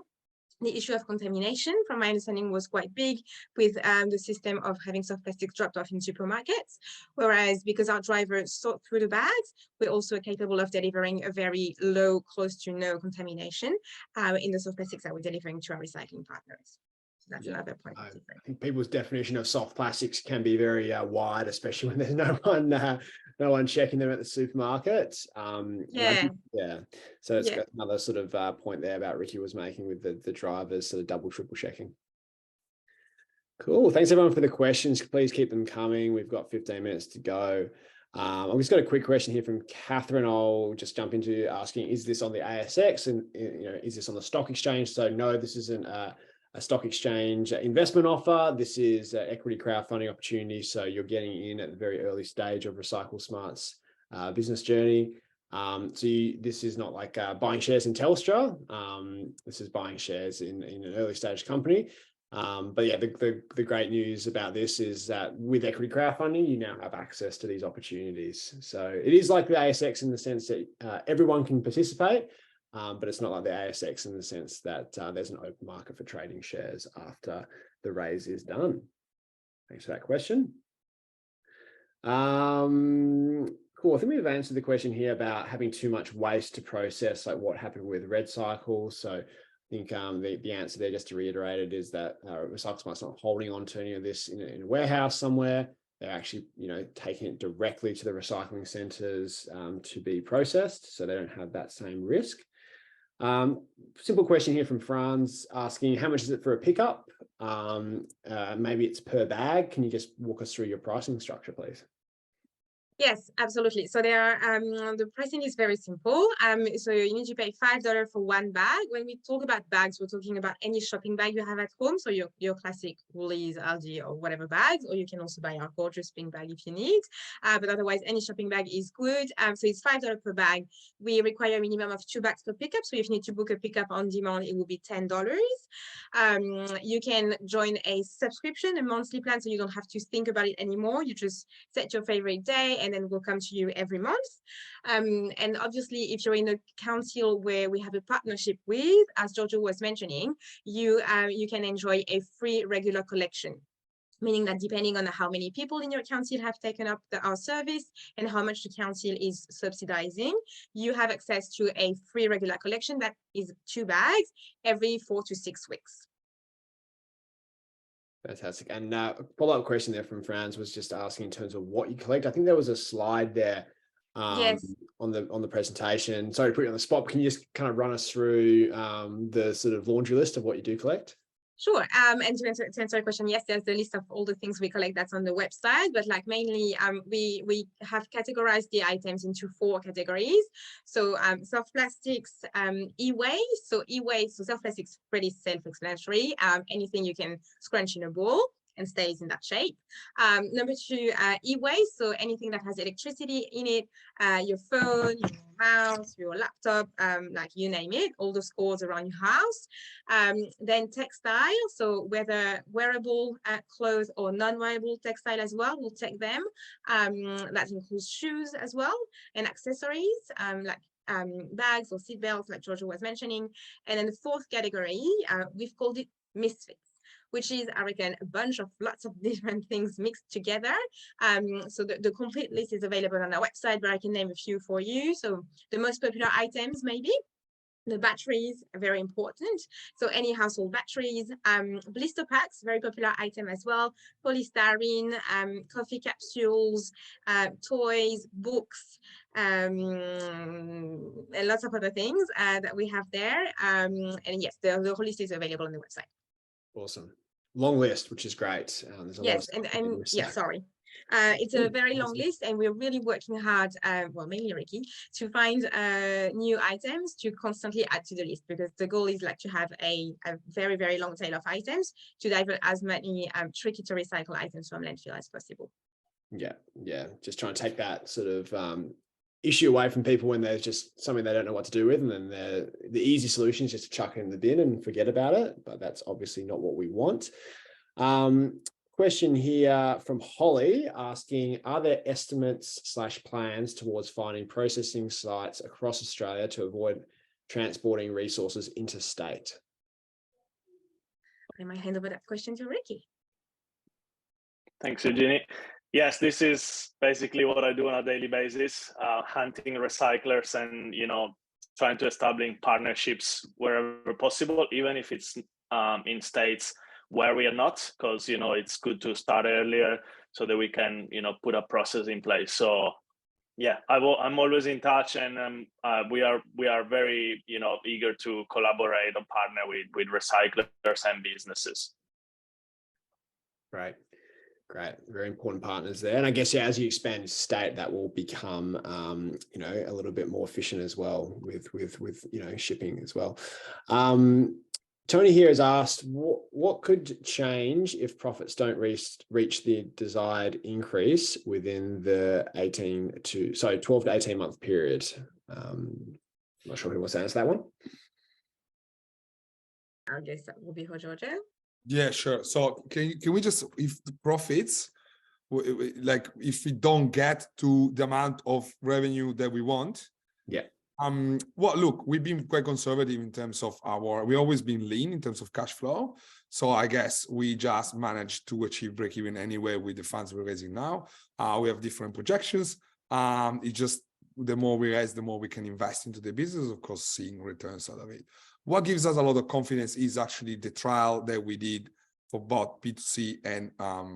The issue of contamination, from my understanding, was quite big with the system of having soft plastics dropped off in supermarkets. Whereas because our drivers sort through the bags, we're also capable of delivering a very low, close to no contamination in the soft plastics that we're delivering to our recycling partners. So that's another point of difference. I think people's definition of soft plastics can be very wide, especially when there's no one checking them at the supermarket. So it's got another sort of point there about Ricky was making with the drivers sort of double, triple checking. Cool. Thanks everyone for the questions. Please keep them coming. We've got 15 minutes to go. I've just got a quick question here from Catherine. I'll just jump into asking, is this on the ASX and is this on the stock exchange? So no, this isn't a stock exchange investment offer. This is an equity crowdfunding opportunity. So you're getting in at the very early stage of RecycleSmart's business journey. This is not like buying shares in Telstra. This is buying shares in an early stage company. But yeah, the great news about this is that with equity crowdfunding, you now have access to these opportunities. So it is like the ASX in the sense that everyone can participate. But it's not like the ASX in the sense that there's an open market for trading shares after the raise is done. Thanks for that question. Cool. I think we've answered the question here about having too much waste to process, like what happened with RecycleSmart. So I think the answer there, just to reiterate it, is that RecycleSmart's not holding on to any of this in a warehouse somewhere. They're actually, taking it directly to the recycling centres to be processed, so they don't have that same risk. Simple question here from Franz asking, how much is it for a pickup? Maybe it's per bag. Can you just walk us through your pricing structure, please? Yes, absolutely. So the pricing is very simple. So you need to pay $5 for one bag. When we talk about bags, we're talking about any shopping bag you have at home. So your classic Woolies, Aldi, or whatever bags, or you can also buy our gorgeous pink bag if you need. But otherwise, any shopping bag is good. So it's $5 per bag. We require a minimum of 2 bags per pickup. So if you need to book a pickup on demand, it will be $10. You can join a subscription, a monthly plan, so you don't have to think about it anymore. You just set your favorite day and then we'll come to you every month. And obviously, if you're in a council where we have a partnership with, as Giorgio was mentioning, you can enjoy a free regular collection, meaning that depending on how many people in your council have taken up our service and how much the council is subsidizing, you have access to a free regular collection that is 2 bags every 4 to 6 weeks. Fantastic. And follow-up question there from Franz was just asking in terms of what you collect. I think there was a slide there Yes. on the presentation. Sorry to put you on the spot, but can you just kind of run us through the sort of laundry list of what you do collect? Sure. And to answer your question, yes, there's the list of all the things we collect that's on the website, but like mainly we have categorized the items into 4 categories. So soft plastics, e-waste. So e-waste, so soft plastics, pretty self-explanatory. Anything you can scrunch in a bowl and stays in that shape. Number 2, e-waste, so anything that has electricity in it, your phone, your mouse, your laptop, like you name it, all those cords around your house. Then textile, so whether wearable clothes or non-wearable textile as well, we'll take them. That includes shoes as well, and accessories, like bags or seat belts, like Giorgio was mentioning. And then the 4th category, we've called it misfits, which is, I reckon, a bunch of lots of different things mixed together. So the complete list is available on our website, but I can name a few for you. So the most popular items, maybe. The batteries are very important. So any household batteries, blister packs, very popular item as well, polystyrene, coffee capsules, toys, books, and lots of other things that we have there. And yes, the whole list is available on the website. Awesome. Long list, which is great. There's a lot of stuff and yeah, sorry. It's a very long list, and we're really working hard, well, mainly Ricky, to find new items to constantly add to the list, because the goal is like to have a very, very long tail of items to divert as many tricky to recycle items from landfill as possible. Yeah. Just trying to take that sort of issue away from people when there's just something they don't know what to do with, and then the easy solution is just to chuck it in the bin and forget about it. But that's obviously not what we want. Question here from Holly asking, are there estimates/plans towards finding processing sites across Australia to avoid transporting resources interstate? I might hand over that question to Ricky. Thanks, Eugenie. Yes, this is basically what I do on a daily basis, hunting recyclers and, trying to establish partnerships wherever possible, even if it's in states where we are not, because, it's good to start earlier so that we can, put a process in place. So yeah, I'm always in touch, and we are very, eager to collaborate and partner with recyclers and businesses. Right. Great, very important partners there. And I guess, yeah, as you expand state, that will become, a little bit more efficient as well with shipping as well. Tony here has asked, what could change if profits don't reach the desired increase within the 12 to 18 month period? I'm not sure who wants to answer that one. I guess that will be Georgia. Yeah, sure. So can we just, if the profits, like if we don't get to the amount of revenue that we want? Yeah. Well, look, we've been quite conservative in terms of we always been lean in terms of cash flow. So I guess we just managed to achieve break even anyway with the funds we're raising now. We have different projections. It just, the more we raise, the more we can invest into the business, of course, seeing returns out of it. What gives us a lot of confidence is actually the trial that we did for both B2C and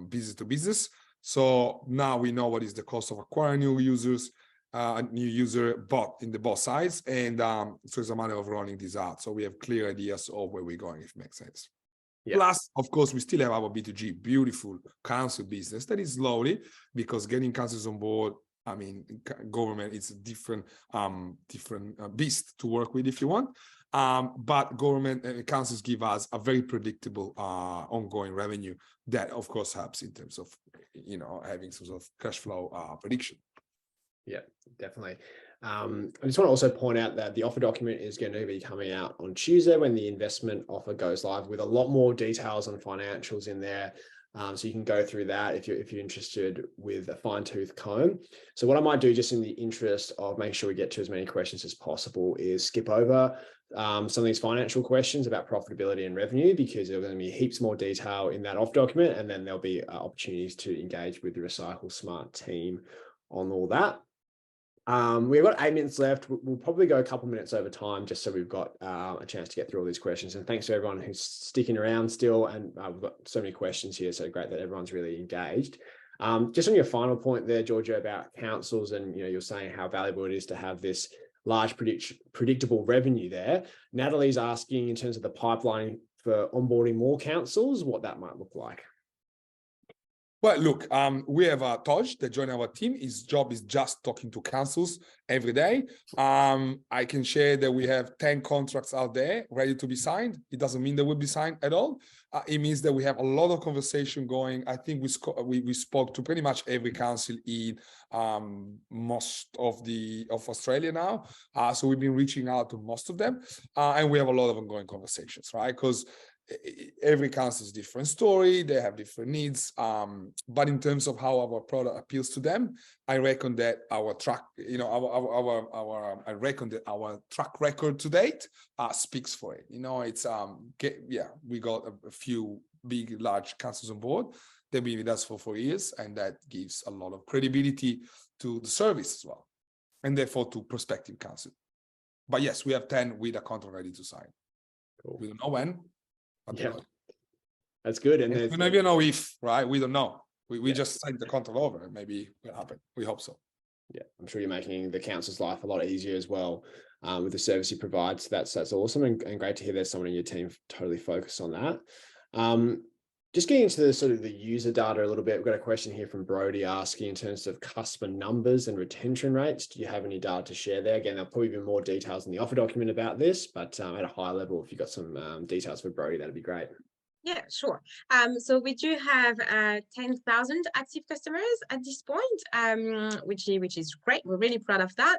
business to business. So now we know what is the cost of acquiring new users, a new user bought in the both sides. And so it's a matter of rolling this out. So we have clear ideas of where we're going, if it makes sense. Yeah. Plus, of course, we still have our B2G, beautiful council business that is slowly, because getting councils on board, I mean, government, it's a different beast to work with if you want. But government and councils give us a very predictable ongoing revenue that, of course, helps in terms of, having some sort of cash flow prediction. Yeah, definitely. I just want to also point out that the offer document is going to be coming out on Tuesday when the investment offer goes live, with a lot more details on financials in there. So you can go through that if you're interested with a fine-tooth comb. So what I might do, just in the interest of making sure we get to as many questions as possible, is skip over some of these financial questions about profitability and revenue, because there's going to be heaps more detail in that off document, and then there'll be opportunities to engage with the RecycleSmart team on all that. We've got 8 minutes left. We'll probably go a couple minutes over time, just so we've got a chance to get through all these questions. And thanks to everyone who's sticking around still. And we've got so many questions here, so great that everyone's really engaged. Just on your final point there, Georgia, about councils, and you're saying how valuable it is to have this large predictable revenue there. Natalie's asking, in terms of the pipeline for onboarding more councils, what that might look like. Well, look, we have Toj that joined our team. His job is just talking to councils every day. I can share that we have 10 contracts out there ready to be signed. It doesn't mean they will be signed at all. It means that we have a lot of conversation going. I think we spoke to pretty much every council in most of Australia now. So we've been reaching out to most of them, and we have a lot of ongoing conversations, right? Because every council is different story, they have different needs, but in terms of how our product appeals to them, I reckon that our track record to date speaks for it. It's we got a few big large councils on board. They've been with us for 4 years, and that gives a lot of credibility to the service as well, and therefore to prospective council. But yes, we have 10 with a contract ready to sign. Cool. We don't know when. Yeah, that's good. And we don't even know if, right? We don't know. We just signed the contract over. Maybe it will happen. We hope so. Yeah, I'm sure you're making the council's life a lot easier as well with the service you provide. So that's awesome, and great to hear there's someone in your team totally focused on that. Just getting into the user data a little bit, we've got a question here from Brody asking, in terms of customer numbers and retention rates, do you have any data to share there? Again, there'll probably be more details in the offer document about this, but at a high level, if you've got some details for Brody, that'd be great. Yeah, sure. So we do have 10,000 active customers at this point, which is great. We're really proud of that.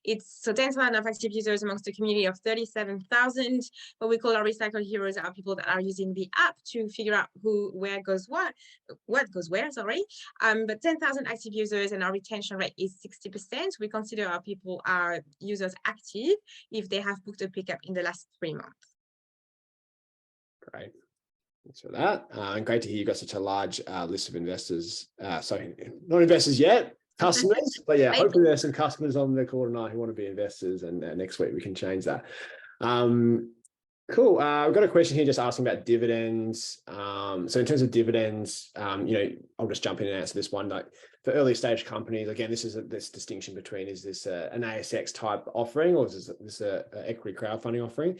It's 10,000 of active users amongst a community of 37,000. What we call our recycle heroes are people that are using the app to figure out where goes what goes where. Sorry, but 10,000 active users, and our retention rate is 60%. We consider our users active if they have booked a pickup in the last 3 months. Great. Thanks for that. And great to hear you got such a large list of investors. Sorry, not investors yet, customers, but yeah, hopefully there's some customers on the call tonight who want to be investors, and next week we can change that. Cool. I've got a question here just asking about dividends. So in terms of dividends, I'll just jump in and answer this one. Like for early stage companies, again, this distinction between, is this an ASX type offering, or is this a equity crowdfunding offering?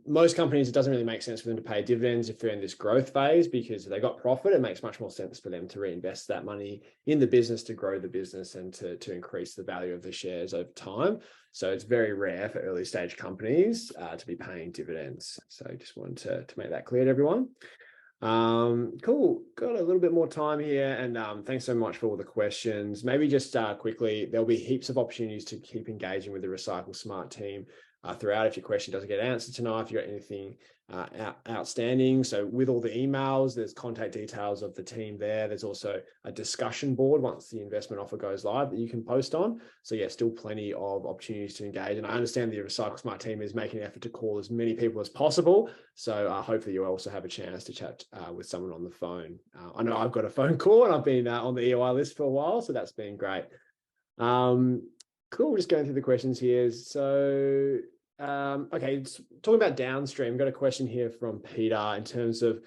Most companies, it doesn't really make sense for them to pay dividends if they're in this growth phase, because if they got profit, it makes much more sense for them to reinvest that money in the business to grow the business and to increase the value of the shares over time. So it's very rare for early stage companies to be paying dividends. So I just wanted to make that clear to everyone. Cool. Got a little bit more time here, and thanks so much for all the questions. Maybe just quickly, there'll be heaps of opportunities to keep engaging with the RecycleSmart team throughout. If your question doesn't get answered tonight, if you've got anything outstanding. So with all the emails, there's contact details of the team there. There's also a discussion board once the investment offer goes live that you can post on. So yeah, still plenty of opportunities to engage. And I understand the RecycleSmart team is making an effort to call as many people as possible. So hopefully you also have a chance to chat with someone on the phone. I know I've got a phone call and I've been on the EOI list for a while, so that's been great. Cool, just going through the questions here. So, okay, talking about downstream, I've got a question here from Peter in terms of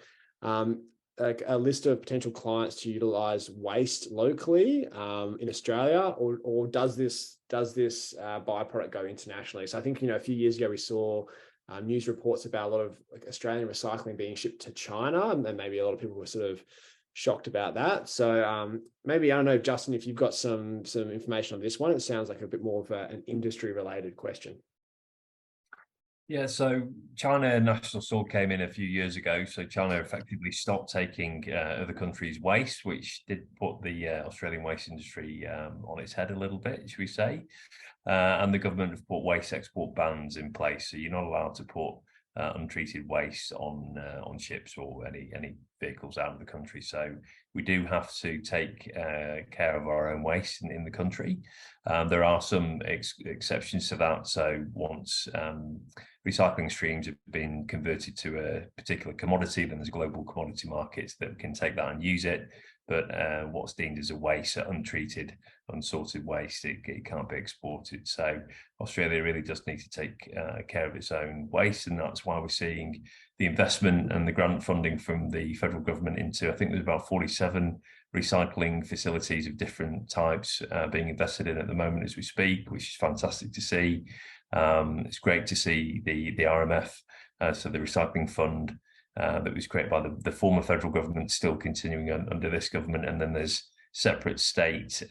like a list of potential clients to utilize waste locally in Australia, or does this byproduct go internationally? So I think, a few years ago we saw news reports about a lot of like Australian recycling being shipped to China, and then maybe a lot of people were sort of shocked about that. So maybe, I don't know, Justin, if you've got some information on this one. It sounds like a bit more of an industry related question. Yeah, so China National Sword came in a few years ago. So China effectively stopped taking other countries' waste, which did put the Australian waste industry on its head a little bit, should we say. And the government have put waste export bans in place. So you're not allowed to put untreated waste on ships or any vehicles out of the country. So we do have to take care of our own waste in the country. There are some exceptions to that. So once recycling streams have been converted to a particular commodity, then there's global commodity markets that can take that and use it. But what's deemed as a waste, untreated, unsorted waste, it can't be exported. So Australia really does need to take care of its own waste, and that's why we're seeing the investment and the grant funding from the federal government into, I think there's about 47 recycling facilities of different types being invested in at the moment as we speak, which is fantastic to see. It's great to see the RMF, so the recycling fund, that was created by the former federal government still continuing under this government, and then there's separate state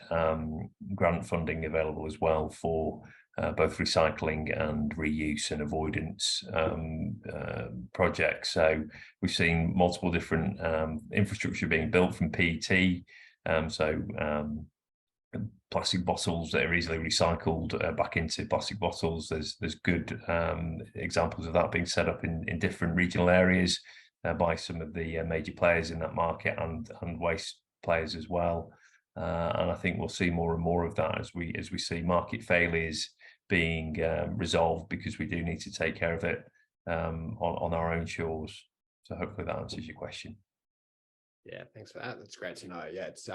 grant funding available as well for both recycling and reuse and avoidance projects. So we've seen multiple different infrastructure being built from PET, plastic bottles that are easily recycled back into plastic bottles. There's good examples of that being set up in different regional areas by some of the major players in that market and waste players as well. And I think we'll see more and more of that as we see market failures being resolved, because we do need to take care of it on our own shores. So hopefully that answers your question. Yeah, thanks for that. That's great to know. Yeah, it's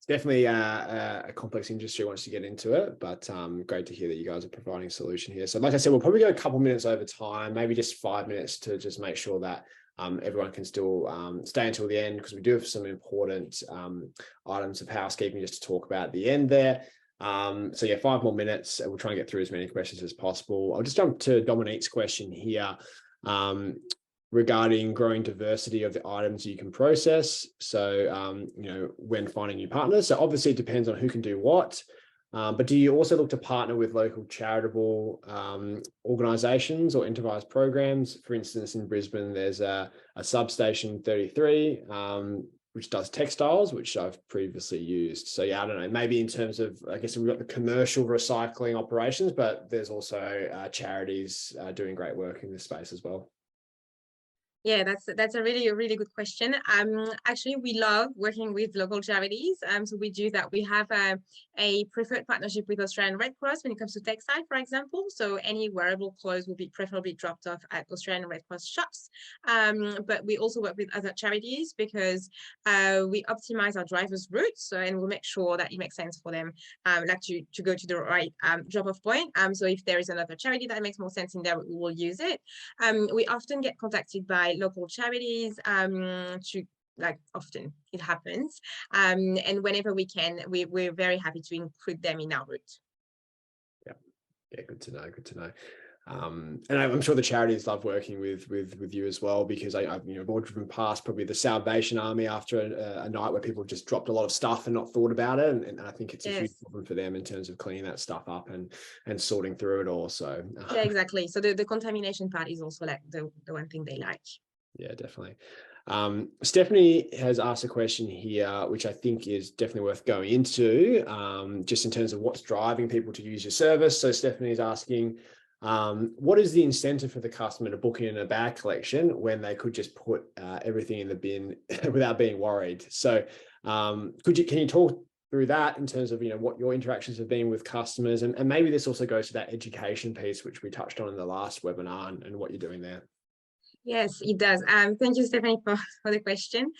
definitely a complex industry once you get into it, but great to hear that you guys are providing a solution here. So like I said, we'll probably go a couple minutes over time, maybe just 5 minutes to just make sure that everyone can still stay until the end, because we do have some important items of housekeeping just to talk about at the end there. So yeah, 5 more minutes, and we'll try and get through as many questions as possible. I'll just jump to Dominique's question here regarding growing diversity of the items you can process. So, when finding new partners. So obviously it depends on who can do what, but do you also look to partner with local charitable organisations or enterprise programs? For instance, in Brisbane, there's a Substation 33, which does textiles, which I've previously used. So yeah, I don't know, maybe in terms of, I guess we've got the commercial recycling operations, but there's also charities doing great work in this space as well. Yeah, that's a really good question. Actually, we love working with local charities. So we do that. We have a preferred partnership with Australian Red Cross when it comes to textile, for example. So any wearable clothes will be preferably dropped off at Australian Red Cross shops. But we also work with other charities because we optimize our drivers' routes, and we'll make sure that it makes sense for them, like to go to the right drop-off point. So if there is another charity that makes more sense in there, we will use it. We often get contacted by local charities to, like, often it happens, and whenever we can, we're very happy to include them in our route. Yeah, good to know. And I'm sure the charities love working with you as well, because I've all driven past probably the Salvation Army after a night where people just dropped a lot of stuff and not thought about it, and I think it's a huge problem for them in terms of cleaning that stuff up and sorting through it all. So yeah, exactly. So the contamination part is also like the one thing they like. Yeah, definitely. Stephanie has asked a question here, which I think is definitely worth going into, just in terms of what's driving people to use your service. So Stephanie is asking, what is the incentive for the customer to book in a bag collection when they could just put everything in the bin without being worried? So can you talk through that in terms of what your interactions have been with customers, and maybe this also goes to that education piece which we touched on in the last webinar, and what you're doing there? Yes, it does. Thank you, Stephanie, for the question.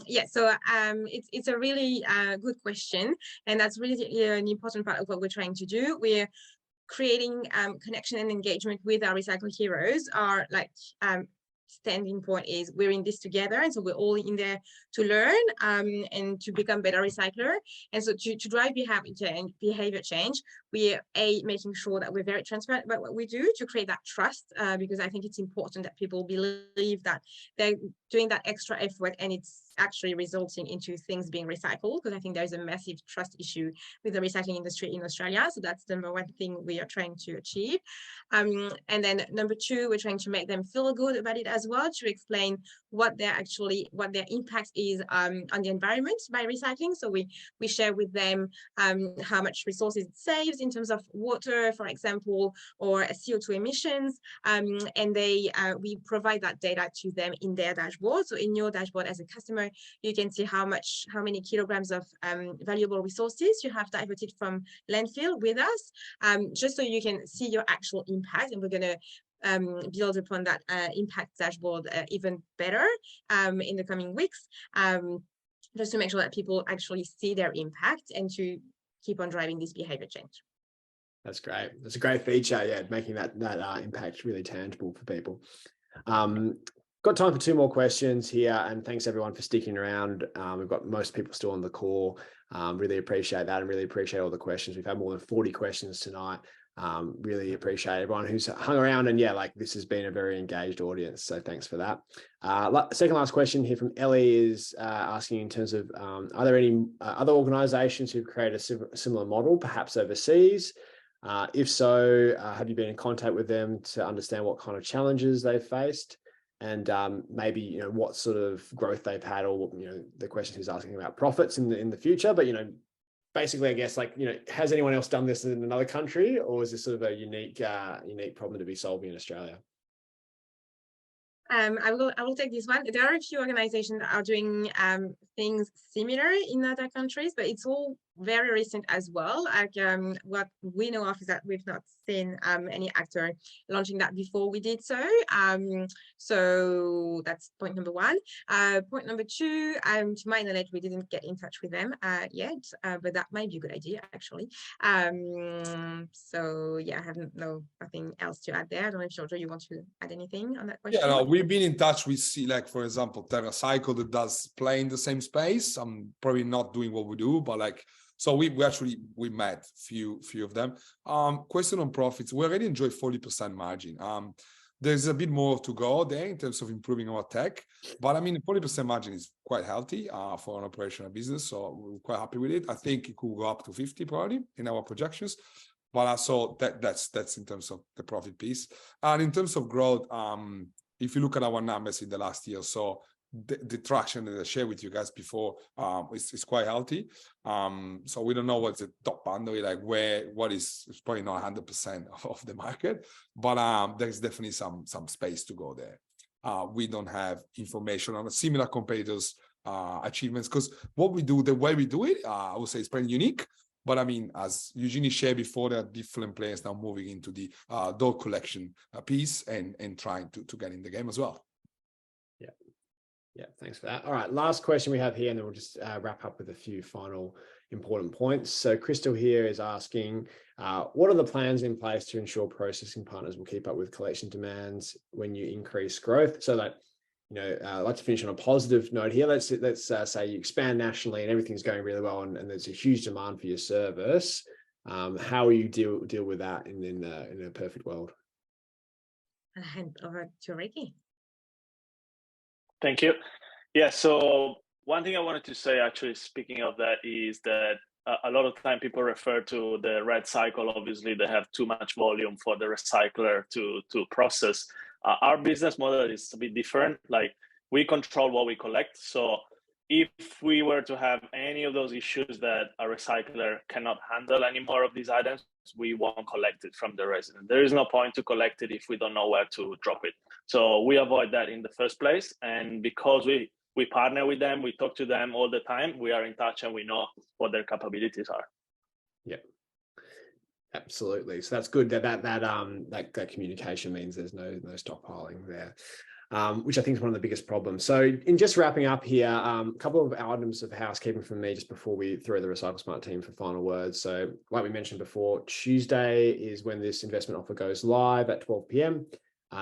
Yeah, so it's a really good question, and that's really an important part of what we're trying to do. We're creating connection and engagement with our recycle heroes. Our standing point is we're in this together, and so we're all in there to learn and to become better recycler. And so to drive behavior change, we are making sure that we're very transparent about what we do to create that trust, because I think it's important that people believe that they're doing that extra effort and it's actually resulting into things being recycled, because I think there's a massive trust issue with the recycling industry in Australia. So that's the number one thing we are trying to achieve. And then number two, we're trying to make them feel good about it as well, to explain what their impact is on the environment by recycling. So we share with them how much resources it saves in terms of water, for example, or CO2 emissions, and we provide that data to them in their dashboard. So in your dashboard as a customer, you can see how many kilograms of valuable resources you have diverted from landfill with us, just so you can see your actual impact. And we're going to build upon that impact dashboard even better in the coming weeks, just to make sure that people actually see their impact and to keep on driving this behavior change. That's great. That's a great feature. Yeah, making that impact really tangible for people. Got time for two more questions here, and thanks everyone for sticking around. We've got most people still on the call. Really appreciate that, and really appreciate all the questions. We've had more than 40 questions tonight. Really appreciate everyone who's hung around, and this has been a very engaged audience, so thanks for that. Second last question here from Ellie is asking in terms of are there any other organizations who've created a similar model, perhaps overseas? If so, have you been in contact with them to understand what kind of challenges they've faced, and maybe what sort of growth they've had, or the question is asking about profits in the future, but basically, I guess, has anyone else done this in another country, or is this sort of a unique problem to be solving in Australia? I will take this one. There are a few organizations that are doing things similar in other countries, but it's all very recent as well. What we know of is that we've not seen any actor launching that before we did so. So that's point number one. Point number two, to my knowledge, we didn't get in touch with them yet, but that might be a good idea, actually. So yeah, I have nothing else to add there. I don't know if Giorgio, you want to add anything on that question? Yeah, no, we've been in touch with, for example, TerraCycle that does play in the same space. I'm probably not doing what we do, but so we met few of them. Question on profits. We already enjoy 40% margin. There's a bit more to go there in terms of improving our tech, but 40% margin is quite healthy for an operational business. So we're quite happy with it. I think it could go up to 50 probably in our projections. But so that's in terms of the profit piece. And in terms of growth, if you look at our numbers in the last year, so the traction that I shared with you guys before is quite healthy. So we don't know what's the top boundary, what is probably not 100% of the market, but there's definitely some space to go there. we don't have information on similar competitors' achievements, because what we do, the way we do it, I would say it's pretty unique. But I mean, as Eugenie shared before, there are different players now moving into the dog collection piece and trying to get in the game as well. Yeah, thanks for that. All right, last question we have here, and then we'll just wrap up with a few final important points. So Crystal here is asking, what are the plans in place to ensure processing partners will keep up with collection demands when you increase growth? So that, I'd like to finish on a positive note here. Let's say you expand nationally and everything's going really well, and there's a huge demand for your service. How will you deal with that in a perfect world? I'll hand over to Ricky. Thank you. Yeah, so one thing I wanted to say, actually, speaking of that, is that a lot of time people refer to the red cycle. Obviously, they have too much volume for the recycler to process. Our business model is a bit different. Like, we control what we collect. So if we were to have any of those issues that a recycler cannot handle any more of these items, we won't collect it from the resident. There is no point to collect it if we don't know where to drop it. So we avoid that in the first place. And because we partner with them, we talk to them all the time, we are in touch and we know what their capabilities are. Yeah, absolutely. So that's good that communication means there's no stockpiling there. Which I think is one of the biggest problems. So in just wrapping up here, a couple of items of housekeeping from me just before we throw the RecycleSmart team for final words. So like we mentioned before, Tuesday is when this investment offer goes live at 12 p.m.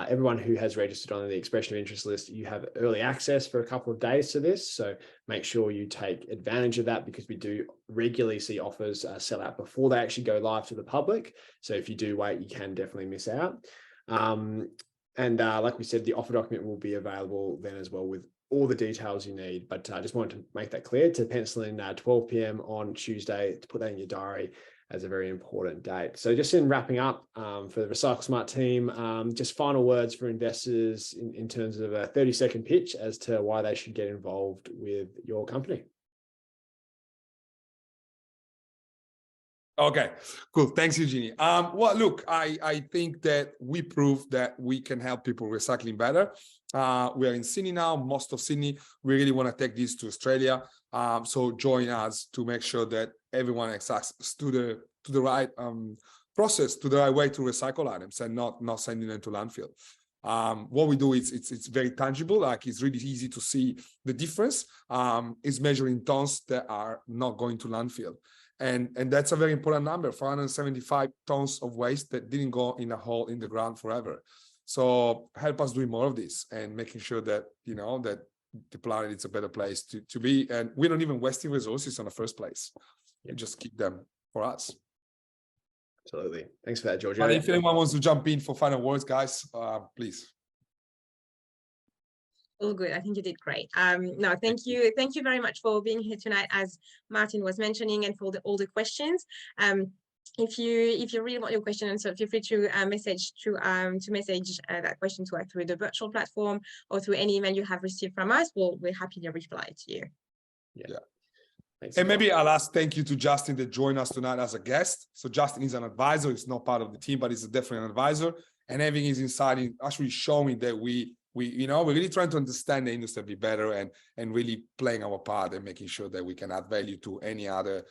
Everyone who has registered on the expression of interest list, you have early access for a couple of days to this. So make sure you take advantage of that, because we do regularly see offers sell out before they actually go live to the public. So if you do wait, you can definitely miss out. And like we said, the offer document will be available then as well with all the details you need. But I just wanted to make that clear, to pencil in 12 p.m. on Tuesday, to put that in your diary as a very important date. So just in wrapping up for the RecycleSmart team, just final words for investors in terms of a 30-second pitch as to why they should get involved with your company. Okay, cool. Thanks, Eugenie. Well, look, I think that we proved that we can help people recycling better. We are in Sydney now, most of Sydney. We really want to take this to Australia. So join us to make sure that everyone has access to the right process, to the right way to recycle items, and not sending them to landfill. What we do is it's very tangible. Like, it's really easy to see the difference. It's measuring tons that are not going to landfill. And that's a very important number, 475 tons of waste that didn't go in a hole in the ground forever. So help us doing more of this and making sure that, that the planet is a better place to be. And we don't even wasting resources in the first place. You just keep them for us. Absolutely. Thanks for that, Giorgio. But if anyone wants to jump in for final words, guys, please. All good. I think you did great. No, thank you. Thank you very much for being here tonight, as Martin was mentioning, and for all the questions. If you really want your question answered, feel free to message that question to us through the Birchal platform or through any email you have received from us. We're happy to reply to you. Yeah. Thanks. And maybe a last thank you to Justin that joined us tonight as a guest. So Justin is an advisor. He's not part of the team, but he's definitely an advisor. And everything is inside, actually showing that we're really trying to understand the industry a bit better and really playing our part and making sure that we can add value to any other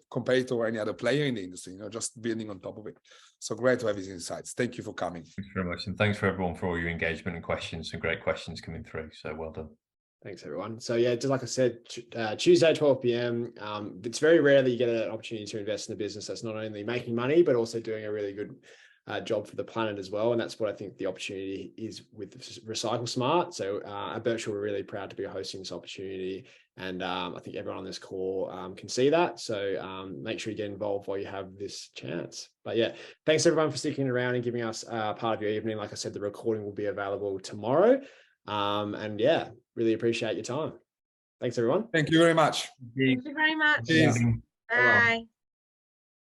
competitor or any other player in the industry, just building on top of it. So great to have his insights. Thank you for coming. Thanks very much. And thanks for everyone for all your engagement and questions. Some great questions coming through. So well done. Thanks, everyone. So yeah, just like I said, Tuesday, 12 p.m. It's very rare that you get an opportunity to invest in a business that's not only making money, but also doing a really good job for the planet as well. And that's what I think the opportunity is with RecycleSmart. So at Birchal, we're really proud to be hosting this opportunity. And I think everyone on this call can see that. So make sure you get involved while you have this chance. But yeah, thanks everyone for sticking around and giving us part of your evening. Like I said, the recording will be available tomorrow. And yeah, really appreciate your time. Thanks, everyone. Thank you very much. Thank you very much. Cheers. Bye.